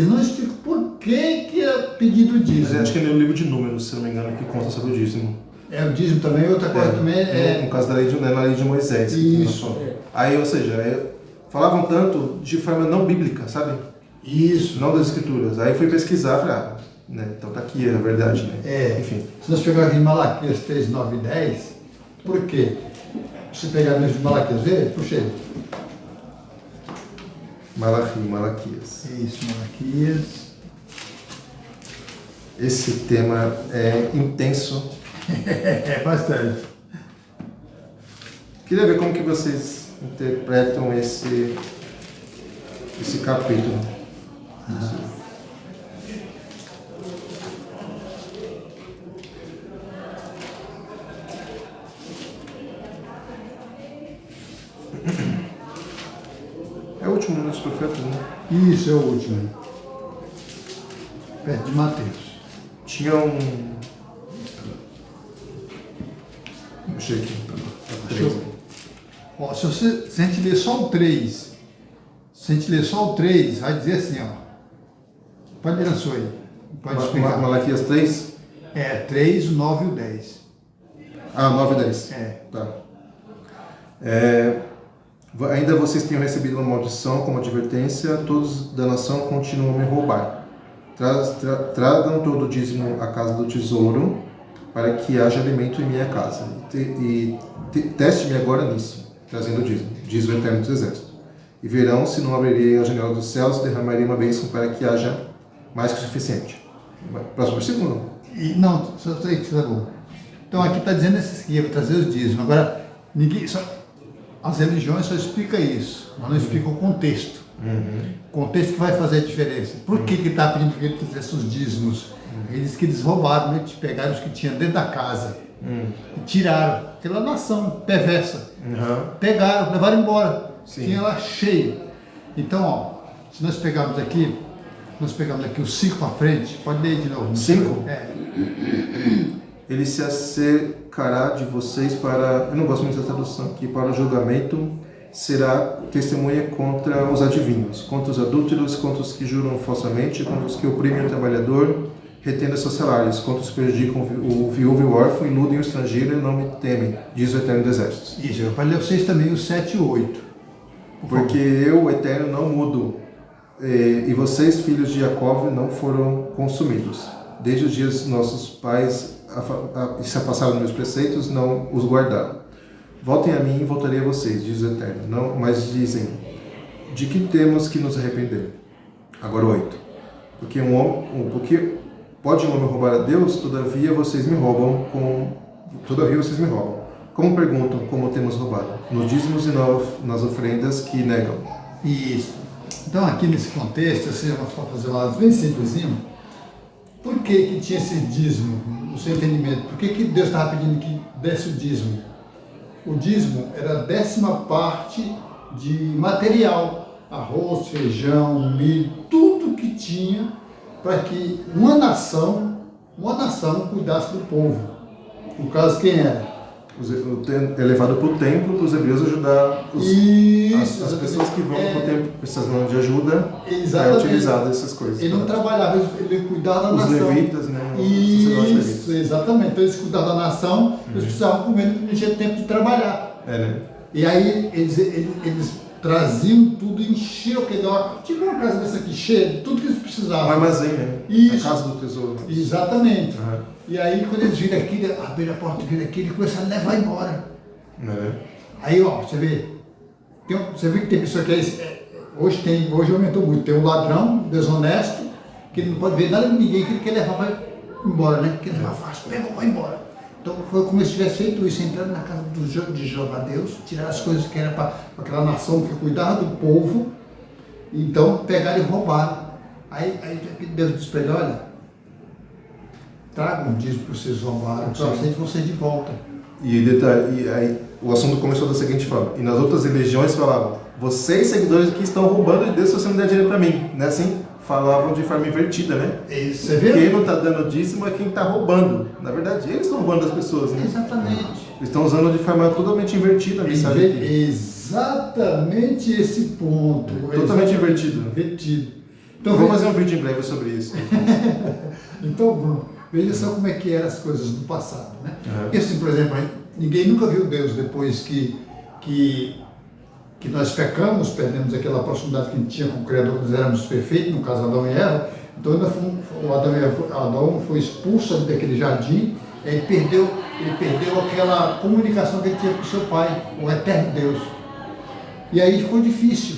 não explicam por que é pedido o dízimo.
Mas eu acho que é no livro de Números, se não me engano, que conta sobre o dízimo.
É, o dízimo também, outra coisa também é...
No caso da lei na lei de Moisés.
Isso.
Aí, ou seja, falavam tanto de forma não bíblica, sabe?
Isso.
Não das escrituras. Aí fui pesquisar, falei, né? Então tá aqui a verdade, né? Enfim.
Se nós pegarmos em Malaquias 3, 9 e 10, por quê? Se pegar mesmo de Malaquias, puxa aí.
Malaquias.
Isso, Malaquias.
Esse tema é intenso.
É bastante.
Queria ver como que vocês interpretam esse capítulo. É o último dos profetas, né?
Isso, é o último. Perto de Mateus.
Tinha um... Puxei aqui.
Ó, se a gente ler só o 3, vai dizer assim, ó. Pode ler na sua aí. Pode explicar.
Malaquias 3?
3, o 9 e o 10.
9 e 10. Tá. Ainda vocês tenham recebido uma maldição como advertência, todos da nação continuam a me roubar. Tragam todo o dízimo à casa do tesouro, para que haja alimento em minha casa. Teste-me agora nisso, trazendo o dízimo, diz o Eterno dos Exércitos. E verão se não abrirei a janela dos céus e derramarei uma bênção para que haja mais que o suficiente. Próximo versículo?
Não, só sei que está bom. Então aqui está dizendo esse esquema, trazer os dízimos. Agora, as religiões só explicam isso, mas não explicam o contexto. O contexto que vai fazer a diferença. Por que está pedindo que ele fizesse os dízimos? Ele disse que eles roubaram, né? Pegaram os que tinham dentro da casa e tiraram. Aquela nação perversa. Pegaram, levaram embora.
Sim.
Tinha lá cheio. Então, ó, se nós pegarmos aqui o 5 para frente, pode ler de novo.
5? Ele se acercará de vocês para, eu não gosto muito da tradução aqui, para o julgamento, será testemunha contra os adivinhos, contra os adúlteros, contra os que juram falsamente, contra os que oprimem o trabalhador, retendo seus salários, contra os que prejudicam o viúvo e o órfão, iludem o estrangeiro e não me temem, diz o Eterno dos Exércitos.
Isso, eu falei a vocês também o 7 e 8.
Porque eu, o Eterno, não mudo, e vocês, filhos de Jacó, não foram consumidos. Desde os dias nossos pais se afastaram dos meus preceitos, não os guardaram. Voltem a mim e voltarei a vocês, diz o Eterno. Não, mas dizem, de que temos que nos arrepender? Agora 8. Porque pode um homem roubar a Deus, todavia vocês me roubam. Como perguntam como temos roubado? Nos dízimos e nas oferendas que negam.
Isso. Então aqui nesse contexto, assim, vou fazer uma análise bem simplesinho. Por que tinha esse dízimo? No seu entendimento, por que Deus estava pedindo que desse o dízimo? O dízimo era a 10ª parte de material, arroz, feijão, milho, tudo que tinha para que uma nação cuidasse do povo. No caso, quem era?
É levado para o templo para os hebreus ajudar as pessoas que vão para o templo precisando de ajuda, utilizar essas coisas.
Ele não trabalhava, ele cuidava da nação.
Os levitas, né?
Isso, exatamente. Então eles cuidavam da nação, eles precisavam comer, não tinha tempo de trabalhar.
Né?
E aí eles traziam tudo, enchiam aquele negócio. Tipo uma casa dessa aqui, cheia de tudo que eles precisavam.
Um armazém, né?
Isso.
A casa do tesouro.
Exatamente.
Uhum.
E aí, quando eles viram aquilo, abriram a porta, viram aquilo e começaram a levar embora. Aí, ó, você vê. Você vê que tem pessoa que hoje aumentou muito. Tem um ladrão desonesto, que ele não pode ver nada de ninguém, que ele quer levar para embora, né? Que ele levar fácil, pega, vai embora. Então foi como se tivesse feito isso, entrando na casa de Jeová Deus, tirar as coisas que eram para aquela nação que cuidava do povo, então pegaram e roubaram. Aí Deus disse para ele, olha, tragam o dízimo que vocês roubaram, que eu aceito vocês de volta.
E aí o assunto começou da seguinte forma, e nas outras religiões falavam, vocês seguidores aqui estão roubando de Deus se você não der dinheiro para mim, né? Assim, falavam de forma invertida, né?
Isso, você vê?
Quem não está dando dízimo é quem está roubando. Na verdade, eles estão roubando das pessoas, né?
Exatamente.
Eles estão usando de forma totalmente invertida, sabe?
Exatamente esse ponto.
Totalmente invertido.
Então,
vou fazer um vídeo em breve sobre isso.
Então, Bruno, veja só como é que eram as coisas no passado, né?
Uhum.
E assim, por exemplo, ninguém nunca viu Deus depois que nós pecamos, perdemos aquela proximidade que a gente tinha com o Criador, nós éramos perfeitos, no caso Adão e Eva. Então Adão foi expulso daquele jardim, ele perdeu aquela comunicação que ele tinha com o seu pai, o eterno Deus. E aí ficou difícil.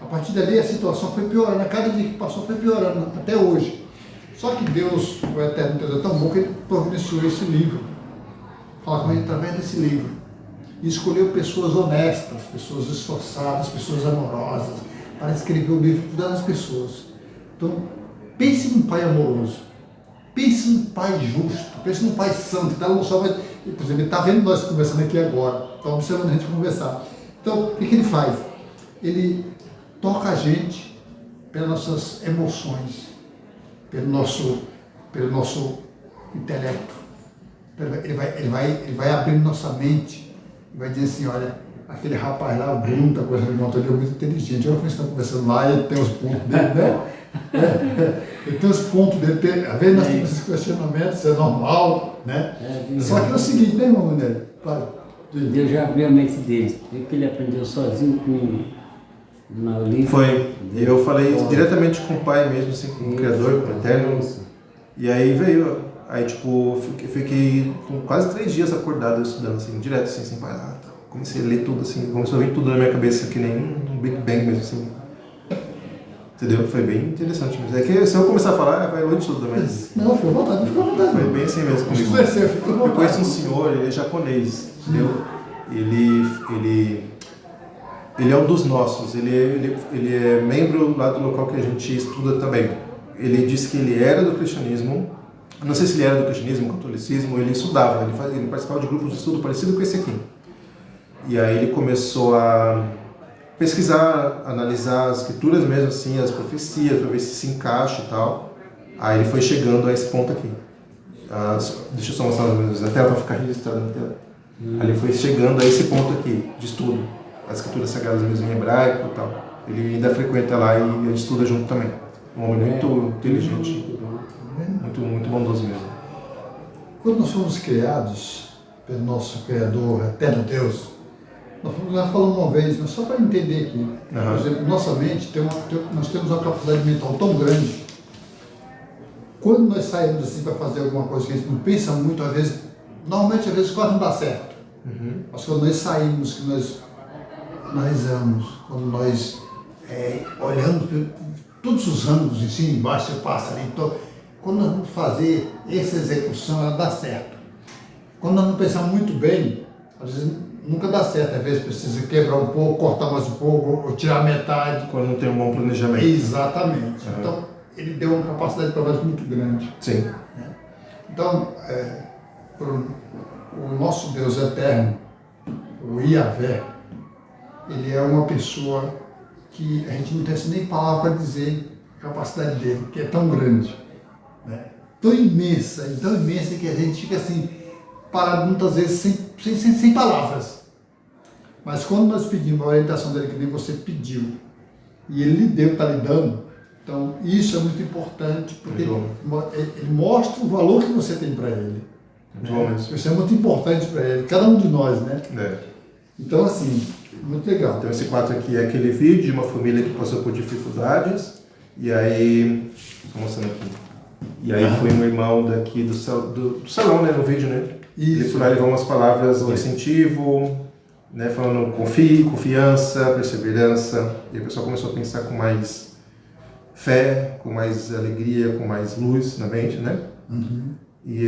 A partir dali a situação foi piorando, a cada dia que passou foi piorando, até hoje. Só que Deus, o eterno Deus, é tão bom que ele providenciou esse livro. Fala com ele através desse livro. E escolheu pessoas honestas, pessoas esforçadas, pessoas amorosas, para escrever o livro para todas as pessoas. Então, pense num pai amoroso, pense num pai justo, pense num pai santo, que não só vai, por exemplo, ele está vendo nós conversando aqui agora, está observando a gente conversar. Então, o que ele faz? Ele toca a gente pelas nossas emoções, pelo nosso intelecto. Ele vai abrindo nossa mente. Vai dizer assim, olha, aquele rapaz lá, o Bruno, está conversando com ele é muito inteligente. Olha como eles estão conversando lá, ele tem os pontos dele, né? Ele tem os pontos dele. Às vezes nós temos esses questionamentos, isso é normal, né? Só que é o seguinte, né, irmão Manélio?
Deus já abriu a mente dele. Viu que ele aprendeu sozinho no livro.
Foi. Eu falei diretamente com o pai mesmo, assim, com o Criador, com o Eterno. E aí veio... Aí, tipo, fiquei com quase 3 dias acordado estudando, assim, direto, assim, sem parar. Comecei a ler tudo, assim, começou a vir tudo na minha cabeça, que nem um Big Bang mesmo, assim. Entendeu? Foi bem interessante mesmo. É que se eu começar a falar, vai longe de tudo, mas...
Não, fica à vontade, fica à vontade.
Foi bem assim mesmo comigo. Eu conheço um senhor, ele é japonês, entendeu? Ele é um dos nossos, ele é membro lá do local que a gente estuda também. Ele disse que ele era do cristianismo. Não sei se ele era do cristianismo, catolicismo, ele estudava, ele participava de grupos de estudo parecido com esse aqui. E aí ele começou a pesquisar, analisar as escrituras mesmo, assim, as profecias, para ver se se encaixa e tal. Aí ele foi chegando a esse ponto aqui. Deixa eu só mostrar na tela para ficar registrado na tela. Aí ele foi chegando a esse ponto aqui, de estudo. As escrituras sagradas mesmo em hebraico e tal. Ele ainda frequenta lá e a gente estuda junto também. Um homem muito inteligente. Muito bondoso mesmo.
Quando nós fomos criados pelo nosso Criador, eterno Deus, nós falamos uma vez, mas só para entender aqui, por exemplo, nossa mente, nós temos uma capacidade mental tão grande. Quando nós saímos assim para fazer alguma coisa que a gente não pensa muito, às vezes, normalmente às vezes quase não dá certo. Mas quando nós saímos, que nós analisamos, quando nós olhamos todos os ângulos em cima, embaixo, você passa ali, quando nós vamos fazer essa execução, ela dá certo. Quando nós não pensamos muito bem, às vezes nunca dá certo. Às vezes precisa quebrar um pouco, cortar mais um pouco, ou tirar metade.
Quando não tem um bom planejamento.
Exatamente. Então, ele deu uma capacidade de trabalho muito grande.
Sim.
Então, o nosso Deus eterno, o Yahvé, ele é uma pessoa que a gente não tem nem palavra para dizer a capacidade dele, que é tão grande. Tão imensa que a gente fica assim, parado muitas vezes sem palavras. Mas quando nós pedimos a orientação dele, que nem você pediu, e ele lhe deu, está lhe dando, então isso é muito importante, porque ele mostra o valor que você tem para ele.
Muito bom mesmo.
Isso é muito importante para ele, cada um de nós, né?
É.
Então, assim, Muito legal.
Então esse 4 aqui é aquele vídeo de uma família que passou por dificuldades, e aí, estou mostrando aqui, e aí foi um irmão daqui do salão, né, no vídeo, né?
Isso.
Ele foi lá levar umas palavras de incentivo, né, falando confie, confiança, perseverança, e o pessoal começou a pensar com mais fé, com mais alegria, com mais luz na mente, né?
Uhum.
E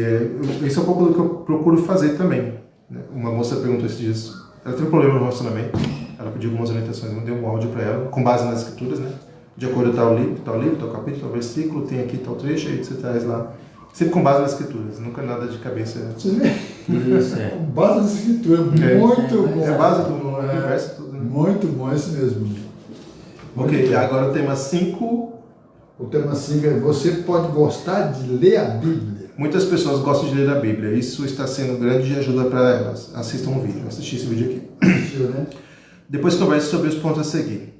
esse é um pouco do que eu procuro fazer também, né? Uma moça perguntou esses dias, ela teve um problema no relacionamento, ela pediu algumas orientações, eu mandei um áudio para ela, com base nas escrituras, né? De acordo com tal capítulo, tal versículo, tem aqui tal trecho, aí você traz lá. Sempre com base nas escrituras, nunca nada de cabeça.
Você vê?
Isso, é.
Base nas escrituras, muito bom.
É a base do universo tudo, né?
Muito bom, é isso mesmo.
Ok, agora o tema 5.
O tema 5 é: você pode gostar de ler a Bíblia.
Muitas pessoas gostam de ler a Bíblia, isso está sendo grande ajuda para elas. Assistam o vídeo, assisti esse vídeo aqui.
Né?
Depois converse sobre os pontos a seguir.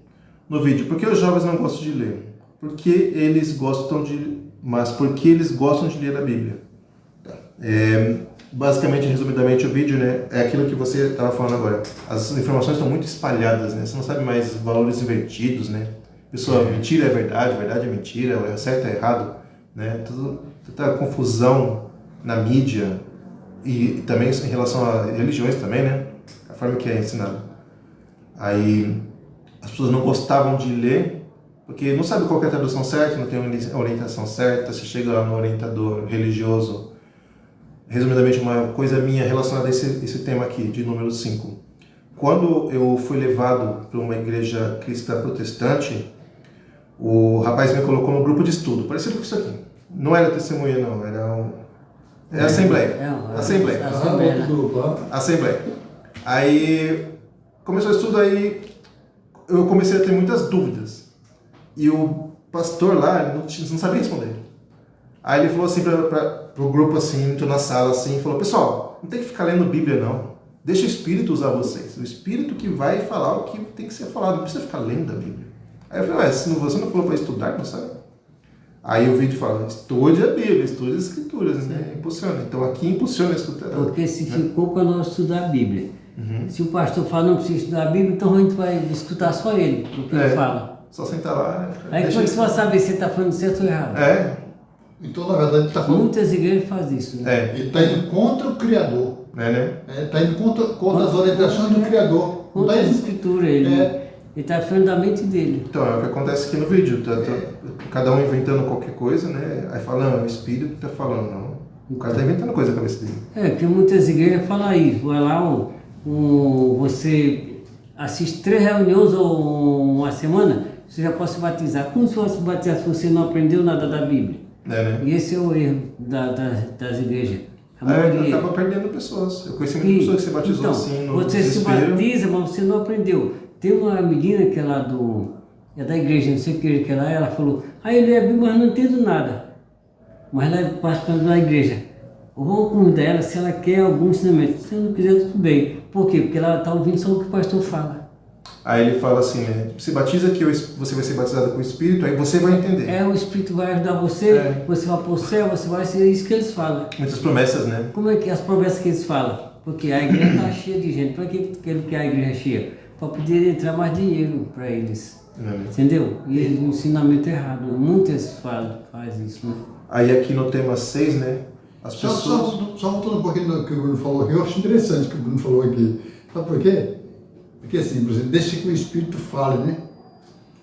No vídeo, por que os jovens não gostam de ler? Porque eles gostam de ler a Bíblia. Tá. Basicamente, resumidamente, o vídeo, né, é aquilo que você estava falando agora. As informações estão muito espalhadas, né? Você não sabe mais valores invertidos, né? Pessoa, mentira é verdade é mentira, é certo é errado, né? Toda confusão na mídia e também em relação a religiões também, né? A forma que é ensinado. Aí as pessoas não gostavam de ler porque não sabe qual é a tradução certa, não tem a orientação certa. Você chega lá no orientador religioso, resumidamente uma coisa minha relacionada a esse tema aqui, de número 5. Quando eu fui levado para uma igreja cristã protestante, o rapaz me colocou no grupo de estudo, parecido com isso aqui. Não era testemunha, não, era assembleia. Assembleia. Assembleia. Aí começou o estudo, aí eu comecei a ter muitas dúvidas. E o pastor lá não sabia responder. Aí ele falou assim para o grupo, assim, entrou na sala assim, e falou: pessoal, não tem que ficar lendo Bíblia, não. Deixa o Espírito usar vocês. O Espírito que vai falar o que tem que ser falado. Não precisa ficar lendo a Bíblia. Aí eu falei: ué, se você não falou para estudar, não sabe? Aí o vídeo fala: estude a Bíblia, estude as Escrituras, né? Impulsiona. Então aqui impulsiona a escritura.
Porque se ficou para nós estudar a Bíblia. Se o pastor fala não precisa estudar a Bíblia, então a gente vai escutar só ele, o que ele fala.
Só sentar lá, né?
Aí como é que você vai saber se ele está falando certo ou errado?
Então, na verdade, ele está falando.
Muitas igrejas fazem isso, né?
Ele está indo contra o Criador.
Né?
Está indo contra as orientações do Criador.
Contra a Escritura, ele está falando da mente dele.
Então, é o que acontece aqui no vídeo. Cada um inventando qualquer coisa, né? Aí fala: não, é o Espírito que está falando, não. O cara está inventando coisa na cabeça dele.
Porque muitas igrejas falam isso. Vai lá, você assiste 3 reuniões ou uma semana, você já pode se batizar. Como se fosse batizar se você não aprendeu nada da Bíblia?
Né?
E esse é o erro das igrejas. A maioria...
acaba perdendo pessoas. Eu conheci muitas pessoas que se batizou
então,
assim no
você
desespero.
se batiza, mas você não aprendeu. Tem uma menina que é lá da igreja, não sei o que é lá, ela falou: eu leio a Bíblia, mas não entendo nada. Mas ela é participante da igreja. Eu vou convidar ela se ela quer algum ensinamento. Se não quiser, tudo bem. Por quê? Porque ela está ouvindo só o que o pastor fala.
Aí ele fala assim, né? Se batiza que você vai ser batizado com o Espírito, aí você vai entender.
O Espírito vai ajudar você, você vai para o céu, você vai ser isso que eles falam.
Muitas promessas, né?
Como é que as promessas que eles falam? Porque a igreja está cheia de gente. Para que ele quer a igreja cheia? Para poder entrar mais dinheiro para eles. Entendeu? E o ensinamento é errado. Muitas fazem isso, né?
Aí aqui no tema 6, né? As pessoas...
Só voltando um pouquinho no que o Bruno falou aqui, eu acho interessante o que o Bruno falou aqui. Sabe por quê? Porque assim, por exemplo, deixa que o Espírito fale, né?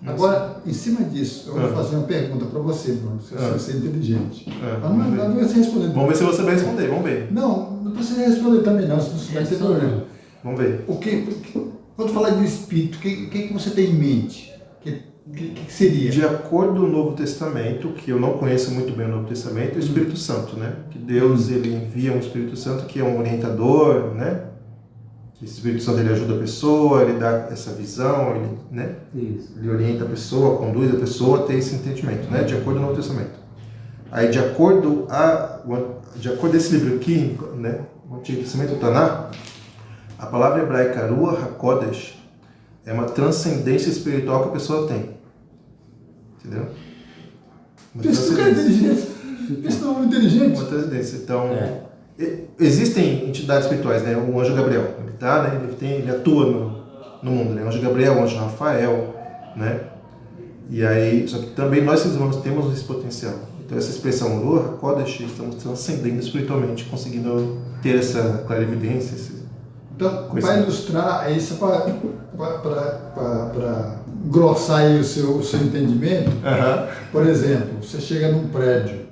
Agora, em cima disso, eu vou fazer uma pergunta para você, Bruno, se você é inteligente. Não vai você responder.
Vamos ver se você vai responder, vamos ver.
Não precisa responder também não, se não vai ter problema.
Vamos ver.
Quando falar de Espírito, o que você tem em mente? O que seria?
De acordo com o Novo Testamento, que eu não conheço muito bem o Novo Testamento, é o Espírito Santo, né? Que Deus ele envia um Espírito Santo que é um orientador, né? Que esse Espírito Santo ele ajuda a pessoa, ele dá essa visão, ele, né? Ele orienta a pessoa, conduz a pessoa a ter esse entendimento, né? De acordo com o Novo Testamento. Aí, de acordo com esse livro aqui, né? O Antigo Testamento, o Taná, a palavra hebraica Ruach HaKodesh é uma transcendência espiritual que a pessoa tem. Entendeu?
Isso não é inteligente. Isso não é inteligente.
Uma transcendência. Então, existem entidades espirituais, né? O anjo Gabriel, ele atua no mundo, né? O anjo Gabriel, o anjo Rafael, né? E aí, só que também nós seres humanos temos esse potencial. Então essa expressão Ruach Kodesh, estamos transcendendo espiritualmente, conseguindo ter essa clarividência.
Então, para ilustrar, isso para engrossar aí o seu entendimento, por exemplo, você chega num prédio,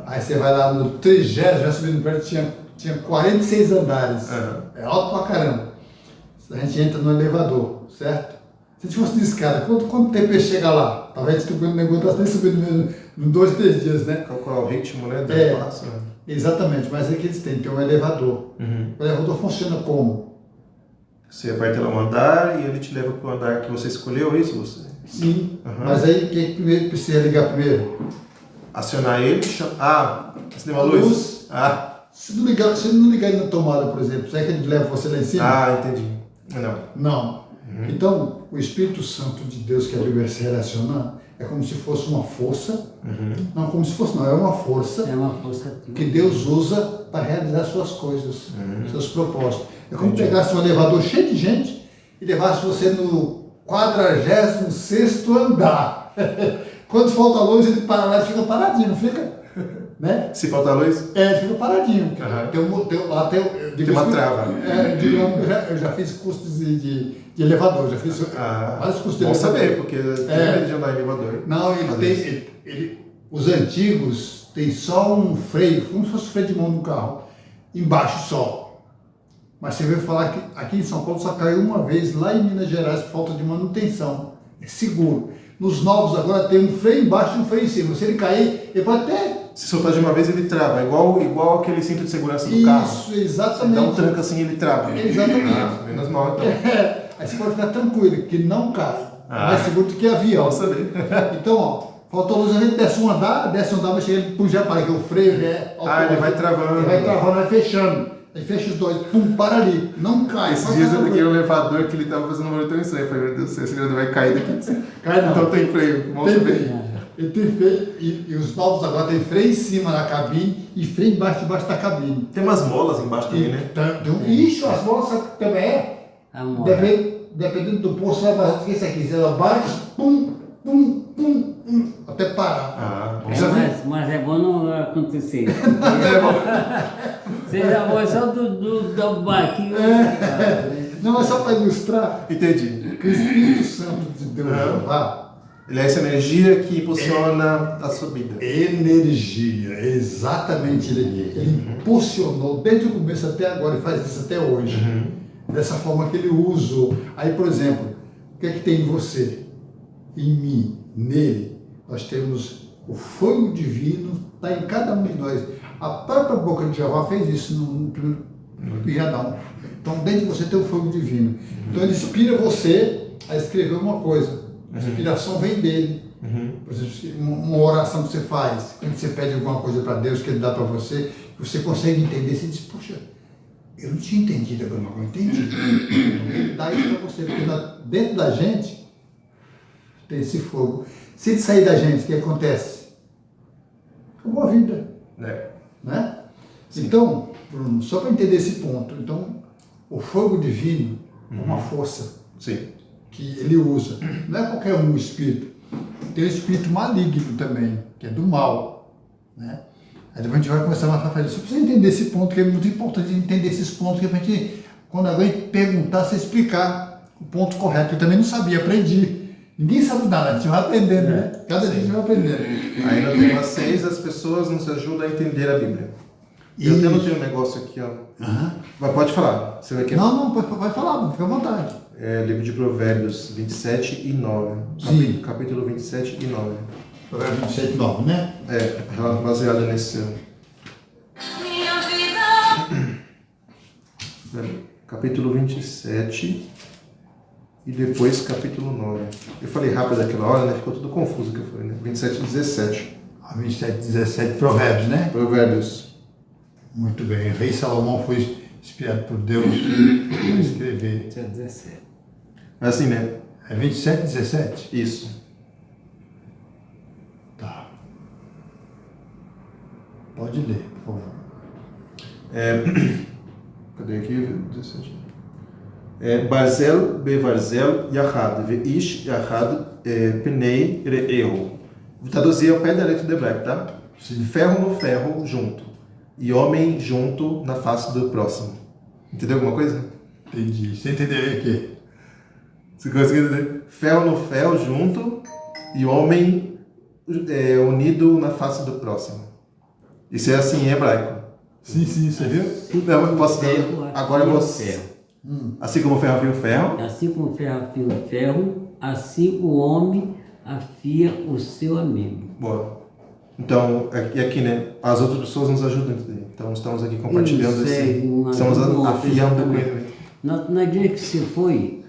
aí você vai lá no 30º, já subindo no prédio, tinha 46 andares, é alto pra caramba. A gente entra no elevador, certo? Se a gente fosse de escada, quanto tempo ia chegar lá? Talvez o negócio está nem subindo mesmo em 2, 3 dias, né?
Calcular o ritmo, né? Passo, né?
Exatamente, mas é que eles têm um elevador. O elevador funciona como?
Você aperta lá um andar e ele te leva para o andar que você escolheu, isso? Você?
Sim, mas aí o que precisa ligar primeiro?
Acionar ele, acender uma luz?
Se não ligar ele na tomada, por exemplo, será que ele leva você lá em cima?
Entendi.
Não. Então, o Espírito Santo de Deus que a Bíblia se relaciona é como se fosse uma força, não como se fosse, não, é uma força que Deus usa para realizar suas coisas, seus propósitos. É como pegasse um elevador cheio de gente e levasse você no 46º andar. Quando falta a luz, ele para lá e fica paradinho, não fica? Né?
Se falta a luz?
Ele fica paradinho. Tem
uma trava.
Eu já fiz cursos de elevador, já fiz vários cursos de elevador.
Bom saber, porque tem de andar em elevador.
Não, os antigos têm só um freio, como se fosse o freio de mão do carro, embaixo só. Mas você veio falar que aqui em São Paulo só caiu uma vez, lá em Minas Gerais, por falta de manutenção. É seguro. Nos novos agora tem um freio embaixo e um freio em cima. Se ele cair, ele pode até...
Se soltar de uma vez, ele trava. Igual aquele cinto de segurança do carro.
Isso, exatamente.
Dá um tranco assim, ele trava.
Exatamente.
Menos mal, então.
Aí você pode ficar tranquilo, que não cai. Mais seguro do que avião.
Vamos saber.
Então, faltou luz, a gente desce um andar, vai chegar, ele já para, que o freio
ele vai travando.
Ele vai travando, vai fechando. Aí fecha os dois, para ali, não cai.
Esses dias eu peguei um elevador que ele estava fazendo um barulho tão estranho. Eu falei, meu Deus do céu, esse elevador vai cair daqui.
Cai não.
Então tem freio, vamos saber.
Ele tem freio, e os novos agora tem freio em cima da cabine e freio debaixo da cabine.
Tem umas molas embaixo também, né?
Ixi, as molas também é. Dependendo do posto, você vai fazer isso aqui. Você bate, pum, até parar.
Mas é bom não acontecer. Seja bom só do barquinho.
Não, é só para ilustrar.
Entendi.
Que o Espírito Santo de Deus
ele é essa energia que impulsiona a subida.
Energia, exatamente. Ele impulsionou desde o começo até agora e faz isso até hoje. Dessa forma que ele usa. Aí, por exemplo, o que é que tem em você? Em mim, nele, nós temos o fogo divino, está em cada um de nós. A própria boca de Jeová fez isso no primeiro Adão. Então, dentro de você tem o fogo divino. Então, ele inspira você a escrever uma coisa. A inspiração vem dele. Por exemplo, uma oração que você faz, quando você pede alguma coisa para Deus, que ele dá para você, você consegue entender, você diz, poxa, eu não tinha entendido, agora não entendi. Ele dá isso para você, porque dentro da gente tem esse fogo. Se ele sair da gente, o que acontece? Acabou a vida. Né? Então, Bruno, só para entender esse ponto, então, o fogo divino é uma força.
Sim.
Que ele usa. Não é qualquer um espírito. Tem o espírito maligno também, que é do mal. Né? Aí depois a gente vai começar a fazer isso. Você precisa entender esse ponto, que é muito importante entender esses pontos, que é para a gente, quando alguém perguntar, você explicar o ponto correto. Eu também não sabia, aprendi. Ninguém sabe nada, a gente vai aprendendo, né? Cada dia a gente vai aprendendo.
Aí no tema 6, as pessoas nos ajudam a entender a Bíblia. Eu até notei um negócio aqui, ó. Mas pode falar. Você vai querer...
Não, vai falar, fica à vontade.
É livro de Provérbios 27 e 9.
Sim.
Capítulo 27 e 9.
Provérbios 27 e 9, né?
Baseado nesse.
Minha vida.
Capítulo 27 e depois capítulo 9. Eu falei rápido naquela hora, né? Ficou tudo confuso que eu falei, né? 27 e 17.
27 e 17, Provérbios, né?
Provérbios.
Muito bem. O rei Salomão foi inspirado por Deus para escrever.
17.
É assim, né?
É 27 e 17?
Isso.
Tá. Pode ler, por favor.
Cadê aqui? 17. Barzel bevarzel yachad, veish yachad pnei re'eu. Vou traduzir ao pé da letra do hebraico, tá? Ferro no ferro junto, e homem junto na face do próximo. Entendeu alguma coisa?
Entendi. Você entendeu o quê?
Você conseguiu entender? Ferro no ferro junto, e homem unido na face do próximo. Isso é assim em hebraico.
Sim, você viu?
Não, eu posso dar. Agora eu vou.
Ferro.
Assim como o ferro afia o ferro.
Assim como o ferro afia o ferro, assim o homem afia o seu amigo.
Boa. Então, e aqui, né? As outras pessoas nos ajudam a entender. Então, estamos aqui compartilhando estamos afiando o conhecimento.
Na igreja que você foi,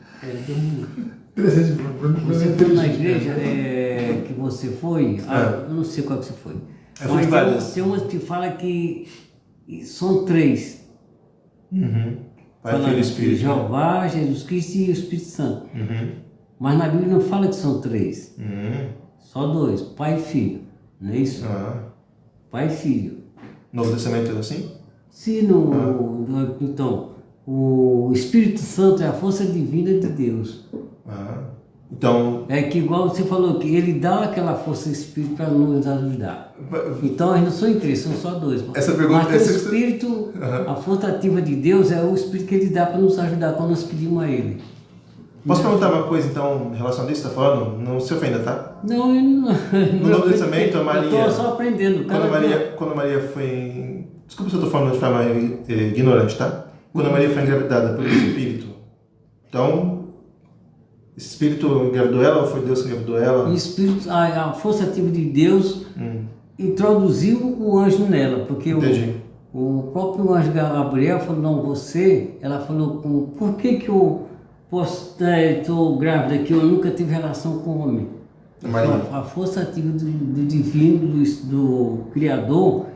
Interessante.
você foi na igreja que você foi, eu não sei qual que você foi.
Eu fui em várias.
Tem umas que fala que são 3.
Pai, Filho e Espírito.
Jeová, Jesus Cristo e o Espírito Santo. Mas na Bíblia não fala que são 3. Só 2, Pai e Filho. Não é isso? Pai e Filho.
Novo Testamento é assim?
Sim, então, o Espírito Santo é a força divina de Deus.
Então,
É que igual você falou, que ele dá aquela força espírito para nos ajudar. Então, eles não são em 3, são só 2.
Essa pergunta-
Mas o Espírito, a força ativa de Deus é o Espírito que ele dá para nos ajudar quando nós pedimos a ele.
posso perguntar uma coisa, então, em relação a isso que você está falando? Não se ofenda, tá?
Não, eu não.
No Novo Testamento, a Maria...
Eu estou só aprendendo.
Quando a Maria foi... Desculpa se eu estou falando de forma ignorante, tá? Quando a Maria foi engravidada pelo Espírito, então... Esse Espírito engravidou ela ou foi Deus que engravidou ela?
O Espírito, a força ativa de Deus introduziu o anjo nela, porque o próprio anjo Gabriel falou, não, você, ela falou, por que eu estou grávida aqui, eu nunca tive relação com o homem? A força ativa do divino, do Criador,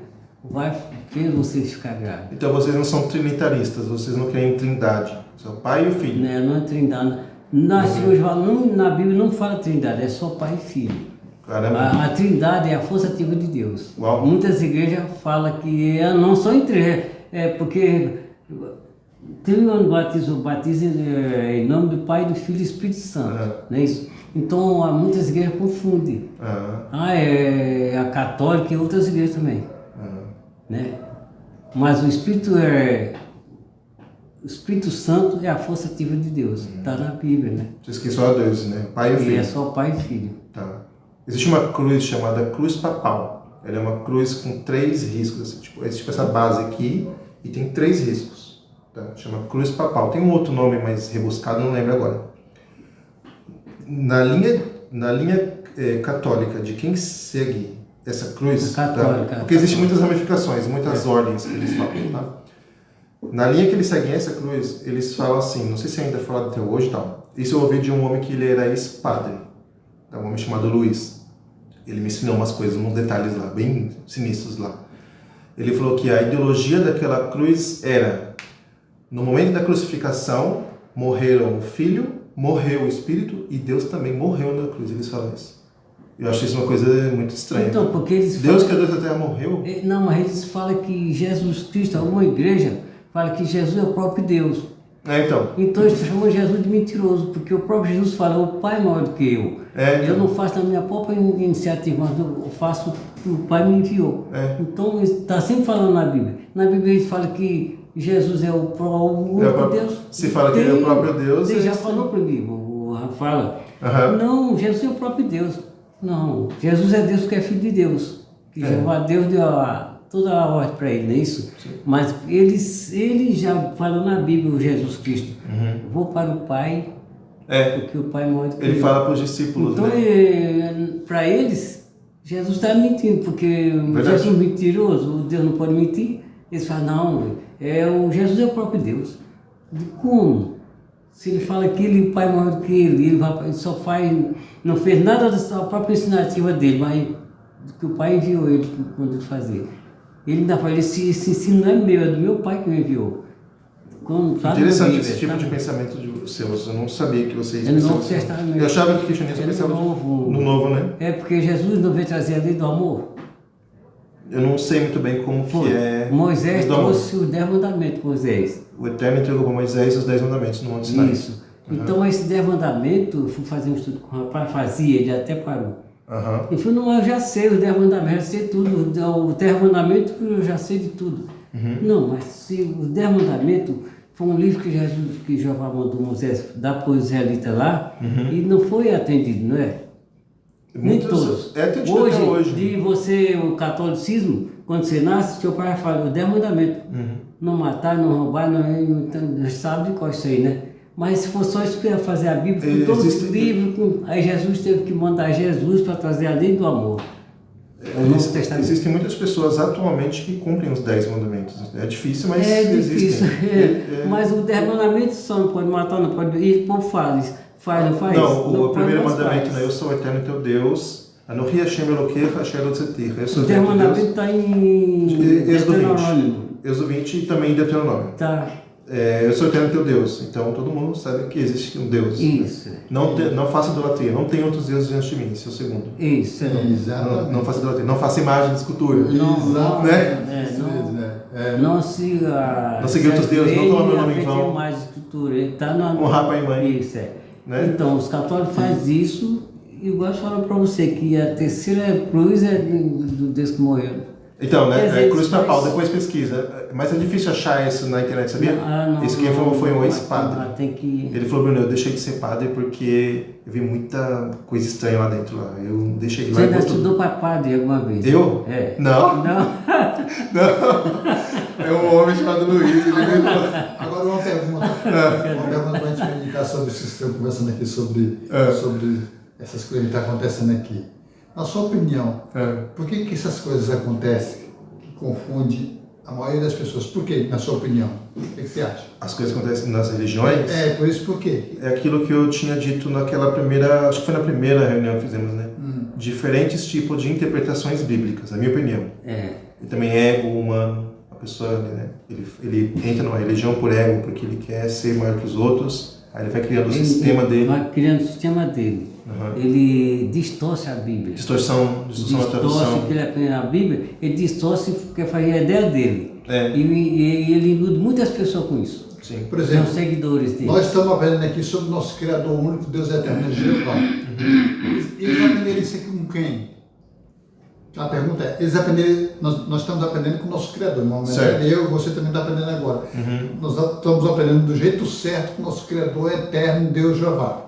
fez você ficar grávida.
Então vocês não são trinitaristas, vocês não creem em trindade, são Pai e o Filho.
Não é trindade. Na Bíblia não fala trindade, é só Pai e Filho.
Caramba.
A trindade é a força ativa de Deus.
Uau.
Muitas igrejas falam que não são em três, porque tem um batismo em nome do Pai, do Filho e do Espírito Santo. Não é isso? Então muitas igrejas confundem. É a católica e outras igrejas também. Né? Mas o Espírito Santo é a força ativa de Deus. Está na Bíblia, né?
Diz que só Deus, né? Pai e Filho.
E é só Pai e Filho.
Tá. Existe uma cruz chamada cruz papal. Ela é uma cruz com 3 riscos, assim, tipo essa base aqui, e tem 3 riscos. Tá? Chama cruz papal. Tem um outro nome mais rebuscado, não lembro agora. Na linha católica de quem segue essa cruz,
católica,
tá? Porque existem muitas ramificações, muitas ordens que eles falam, tá? Na linha que eles seguem essa cruz, eles falam assim, não sei se ainda é falado até hoje e tal. Isso eu ouvi de um homem que ele era ex-padre, um homem chamado Luiz. Ele me ensinou umas coisas, uns detalhes lá, bem sinistros lá. Ele falou que a ideologia daquela cruz era, no momento da crucificação, morreram o Filho, morreu o Espírito e Deus também morreu na cruz. Eles falam isso. Eu achei isso uma coisa muito estranha.
Então, porque eles
Deus que é Deus da terra morreu?
Não, mas eles falam que Jesus Cristo, alguma igreja, fala que Jesus é o próprio Deus. Então eles chamam Jesus de mentiroso, porque o próprio Jesus fala, o Pai é maior do que eu. Eu não faço na minha própria iniciativa, mas eu faço o que o Pai me enviou. Então ele está sempre falando na Bíblia. Na Bíblia ele fala que Jesus é o próprio Deus.
Se fala que ele é o próprio Deus...
Ele já falou para mim, fala. Não, Jesus é o próprio Deus. Não, Jesus é Deus que é filho de Deus. Que Deus deu toda a ordem para ele, não é isso? Sim. Mas ele já falou na Bíblia, o Jesus Cristo, vou para o Pai, porque o Pai é maior do que
ele fala para os discípulos,
então, para eles, Jesus está mentindo, porque Jesus é mentiroso, Deus não pode mentir. Eles falam, não, Jesus é o próprio Deus. Como? Se ele fala que ele, o Pai é maior do que ele só não fez nada da sua própria iniciativa dele, mas que o Pai enviou ele quando ele fazia. Ele ainda fala, esse ensino não é meu, é do meu Pai que me enviou.
Interessante esse tipo de pensamento de seus. Eu não sabia que vocês pensavam. Eu achava que o cristianismo pensava no novo, né?
É porque Jesus não veio trazer a lei do amor.
Eu não sei muito bem como que é.
Moisés
do amor.
trouxe os 10 mandamentos, Moisés.
O Eterno entregou para Moisés os 10 mandamentos no Monte Sinai.
Isso. Então, esse 10 mandamentos, eu fui fazer um estudo com o rapaz, fazia, ele até parou.
Aham.
Ele falou, não, eu já sei os 10 mandamentos, já sei tudo. O 10 mandamentos, eu já sei de tudo. Não, mas se os 10 mandamentos foi um livro que Jeová mandou Moisés dar para os israelitas lá, e não foi atendido, não é? Nem todos.
É atendido até hoje.
De você, o catolicismo, quando você nasce, seu pai fala os 10 mandamentos. Não matar, não roubar, não sabe de qual é isso aí, né? Mas se for só isso que ia fazer a Bíblia, com todos os livros, aí Jesus teve que mandar Jesus para trazer a lei do amor.
Existem muitas pessoas atualmente que cumprem os 10 mandamentos. É difícil, mas
É difícil.
existem.
Mas os 10 mandamentos só não pode matar, não pode. E o povo faz, não faz?
Não, o
pode,
primeiro
mas
mandamento,
faz.
né? Eu sou o Eterno teu Deus. Anohi Hashem Elokecha Asher Lo Tzedekich. Eu sou
Os
o
10
Eterno teu
mandamentos
Deus.
está em
Êxodo 20.
Deuteronômio.
Êxodo 20 e também em Deuteronômio.
Tá.
Eu sou o Eterno teu Deus. Então todo mundo sabe que existe um Deus.
Isso.
Não faça idolatria. Não tem outros deuses diante de mim. Esse é o segundo.
Isso.
Exatamente.
Não faça idolatria. Não faça imagem de escultura.
Né?
Isso mesmo, né?
Não siga.
Não seguir outros deuses, não toma meu nome em vão.
Mais escritura. Ele tá na.
Honrar pai e mãe.
Isso, é.
Né?
Então, os católicos fazem isso, e igual eu falo para você, que a terceira cruz é do Deus que morreu.
Então, né?
Quer dizer,
Cruz para pau,
mas-
depois pesquisa. Mas é difícil achar isso na internet, sabia?
Não,
Esse quem falou foi um ex-padre.
Tem que.
Ele falou, Bruno, eu deixei de ser padre porque eu vi muita coisa estranha lá dentro. Eu deixei lá
Você
e
já
botou-
estudou para padre alguma vez?
Eu?
É.
Não,
Não?
é um homem chamado Luiz.
Agora uma pergunta para a gente meditar sobre isso que vocês estão conversando aqui, sobre essas coisas que estão acontecendo aqui. Na sua opinião, por que essas coisas acontecem que confundem a maioria das pessoas? Por quê, na sua opinião? O que você acha?
As coisas acontecem nas religiões.
Por isso por quê?
É aquilo que eu tinha dito naquela primeira, acho que foi na primeira reunião que fizemos, né? Diferentes tipos de interpretações bíblicas, na minha opinião. E também ego humano, a pessoa, né? Ele entra numa religião por ego, porque ele quer ser maior que os outros, aí ele vai criando o sistema dele.
Vai criando o sistema dele. Ele distorce a Bíblia.
Distorção da tradução.
Porque ele aprende a Bíblia, ele distorce porque faz a ideia dele.
É.
E ele ilude muitas pessoas com isso.
Sim.
Por exemplo,
São seguidores dele.
nós estamos aprendendo aqui sobre o nosso Criador único, Deus eterno, Jeová. Eles aprenderam isso aqui com quem? A pergunta é, nós estamos aprendendo com o nosso Criador, eu, você também está aprendendo agora. Nós estamos aprendendo do jeito certo com o nosso Criador eterno, Deus Jeová.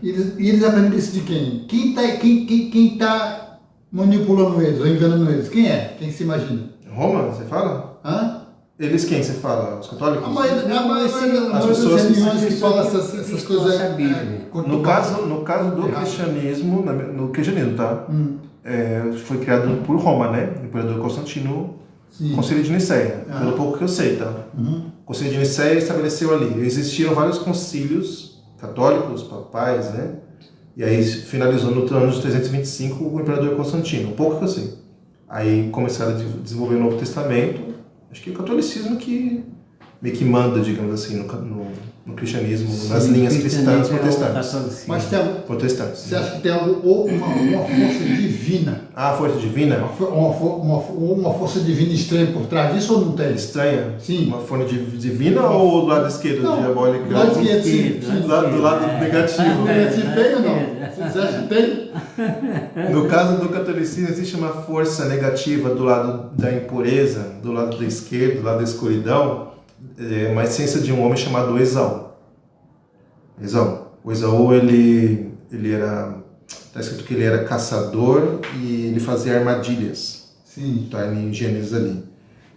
E eles aprenderam isso de quem? Quem tá manipulando eles, ou enganando eles? Quem é? Quem se imagina?
Roma, você fala?
Hã?
Eles quem você fala? Os católicos?
A maioria
As
das
pessoas
religiões que falam essas coisas.
a Bíblia.
No caso do cristianismo, no cristianismo, tá? Foi criado por Roma, né? O imperador Constantino, Conselho de Nicéia, pelo pouco que eu sei, tá? O Conselho de Nicéia estabeleceu ali. Existiram vários concílios católicos, papais, né? E aí finalizou no ano de 325 o imperador Constantino, um pouco que eu sei. Aí começaram a desenvolver o Novo Testamento. Acho que é o catolicismo que meio que manda, digamos assim, no cristianismo, nas linhas cristãs protestantes.
Mas
Protestantes.
você acha que tem algo, ou uma força divina?
Ah, a força divina?
Uma força divina estranha por trás disso ou não tem?
Estranha?
Sim.
Uma força divina ou do lado esquerdo, diabólica?
Do lado esquerdo, sim.
Do lado negativo.
Tem ou não? Você acha que tem?
No caso do catolicismo, existe uma força negativa do lado da impureza, do lado da esquerda, do lado da escuridão, uma essência de um homem chamado Esaú. O Esaú, ele era... Está escrito que ele era caçador e ele fazia armadilhas.
Sim.
Está em Gênesis ali.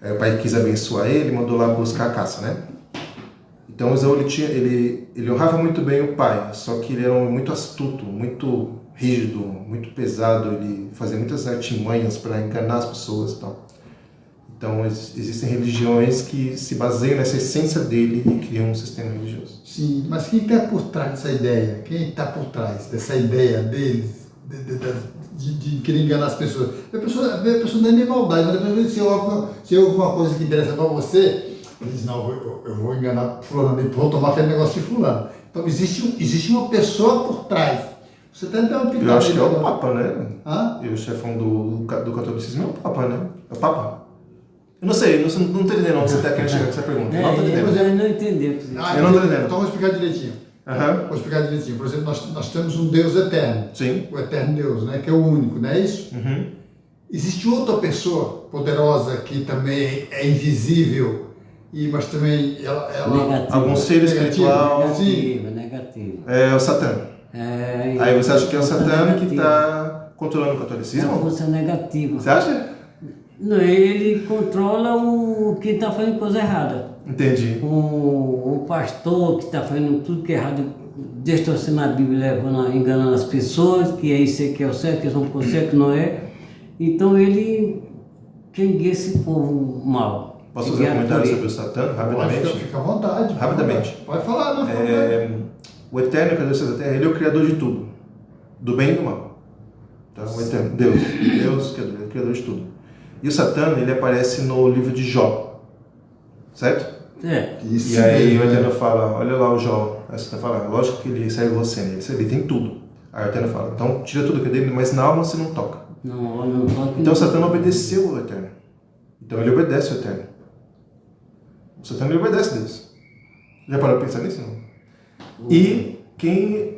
Aí o pai quis abençoar ele e mandou lá buscar a caça, né? Então o Esaú, ele honrava muito bem o pai, só que ele era muito astuto, muito rígido, muito pesado, ele fazia muitas artimanhas para enganar as pessoas e tal. Então existem religiões que se baseiam nessa essência dele e criam um sistema religioso.
Sim, mas quem está por trás dessa ideia? Quem está por trás dessa ideia deles de querer enganar as pessoas? A pessoa não é nem maldade, mas depois se ouve uma coisa que interessa para você, ele diz, não, eu vou enganar fulano, vou tomar aquele negócio de fulano. Então existe uma pessoa por trás. Você tem até uma picada.
Eu acho que é o Papa, né?
Hã?
E o chefão do catolicismo é o Papa, né? É o Papa. Eu não sei, não tô entendendo onde você está querendo chegar com essa pergunta. Eu não tô entendendo.
Ele não entendeu.
Eu não tô entendendo.
Então vou explicar direitinho.
Aham.
Vou explicar direitinho. Por exemplo, nós temos um Deus eterno.
Sim.
O eterno Deus, né? Que é o único, não é isso?
Uhum.
Existe outra pessoa poderosa que também é invisível, mas também ela
Negativo.
Algum ser espiritual.
Negativo.
É o Satã. Aí você acha que é o Satã que está controlando o
É a
catolicismo?
força negativa.
Você acha?
Não, ele controla o que está fazendo coisa errada.
Entendi.
O pastor que está fazendo tudo que é errado, distorcendo a Bíblia, enganando as pessoas, que é isso aqui é o certo, que eles vão por certo, que não é. Então ele quem guia esse povo mal.
Posso fazer um comentário sobre o Satã, rapidamente?
Fica à vontade.
Rapidamente.
Pode falar, não.
O Eterno, que é o Deus da Terra, ele é o Criador de tudo. Do bem e do mal. Tá? O Eterno, Deus, Criador, ele é o Criador de tudo. E o Satã, ele aparece no livro de Jó. Certo?
Isso
E aí
mesmo,
o Eterno fala, olha lá o Jó. Aí você tá falando, lógico que ele serve você, né? Ele tem tudo. Aí o Eterno fala, então tira tudo que é dele, mas na alma você não toca.
Não toca.
Então o Satã não obedeceu ao Eterno. Então ele obedece ao Eterno. O Satã ele obedece a Deus. Já parou para pensar nisso? Não? E quem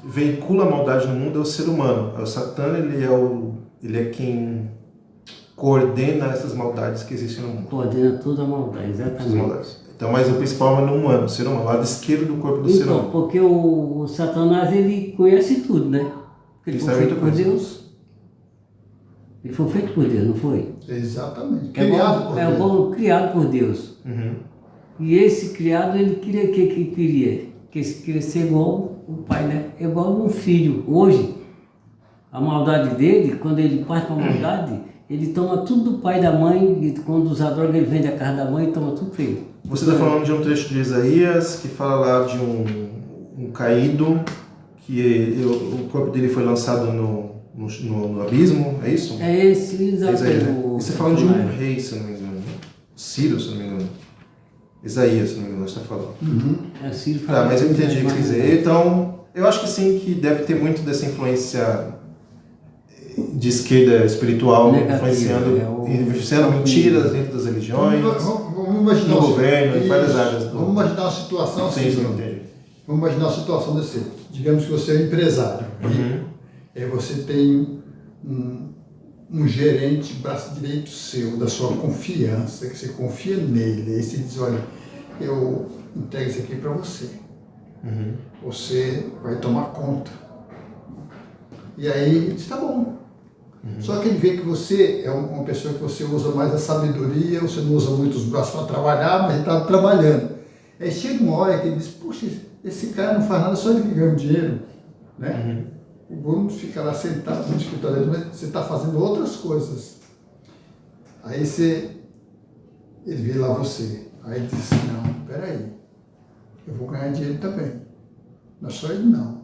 veicula a maldade no mundo é o ser humano. O Satã ele é quem coordena essas maldades que existem no mundo.
Coordena toda a maldade,
Essas
exatamente.
maldades. Então, mas o principal é no humano, o ser humano, o lado esquerdo do corpo do ser
Então,
humano.
porque o Satanás ele conhece tudo, né? Porque ele
Isso
foi
é
feito
muita
por
coisa.
Deus. Ele foi feito por Deus, não foi?
Exatamente.
É
Criado por Deus.
igual criado por Deus.
Uhum.
E esse criado, ele queria que queria? Que ele queria ser igual o pai, né? Igual um filho. Hoje, a maldade dele, quando ele parte para a maldade, ele toma tudo do pai e da mãe, e quando os drogas, ele vende a casa da mãe e toma tudo pra ele.
Você está falando de um trecho de Isaías que fala lá de um caído, que o corpo dele foi lançado no abismo, é isso?
É esse
Isaías.
exatamente.
Você está falando de um rei, se eu não me engano. Ciro, se eu não me engano. Isaías, se eu não me engano, você está falando.
É assim,
Tá, mas eu entendi o que você quer dizer. Então, eu acho que sim, que deve ter muito dessa influência de esquerda espiritual,
Negativa,
influenciando mentiras dentro das religiões,
Vamos imaginar
no governo, em várias áreas.
Vamos imaginar uma situação
Sim,
assim.
sim, entendi.
Vamos imaginar uma situação desse. Digamos que você é um empresário. E você tem um gerente, braço direito seu, da sua confiança, que você confia nele. Aí você diz, olha, eu entrego isso aqui para você. Você vai tomar conta. E aí ele diz, tá bom. Só que ele vê que você é uma pessoa que você usa mais a sabedoria, você não usa muito os braços para trabalhar, mas ele está trabalhando. Aí chega uma hora que ele diz, puxa, esse cara não faz nada, só ele que ganha dinheiro. Né? O Bruno fica lá sentado no escritório, mas você está fazendo outras coisas. Aí ele vê lá você. Aí ele diz assim, não, peraí, eu vou ganhar dinheiro também. Não é só ele não.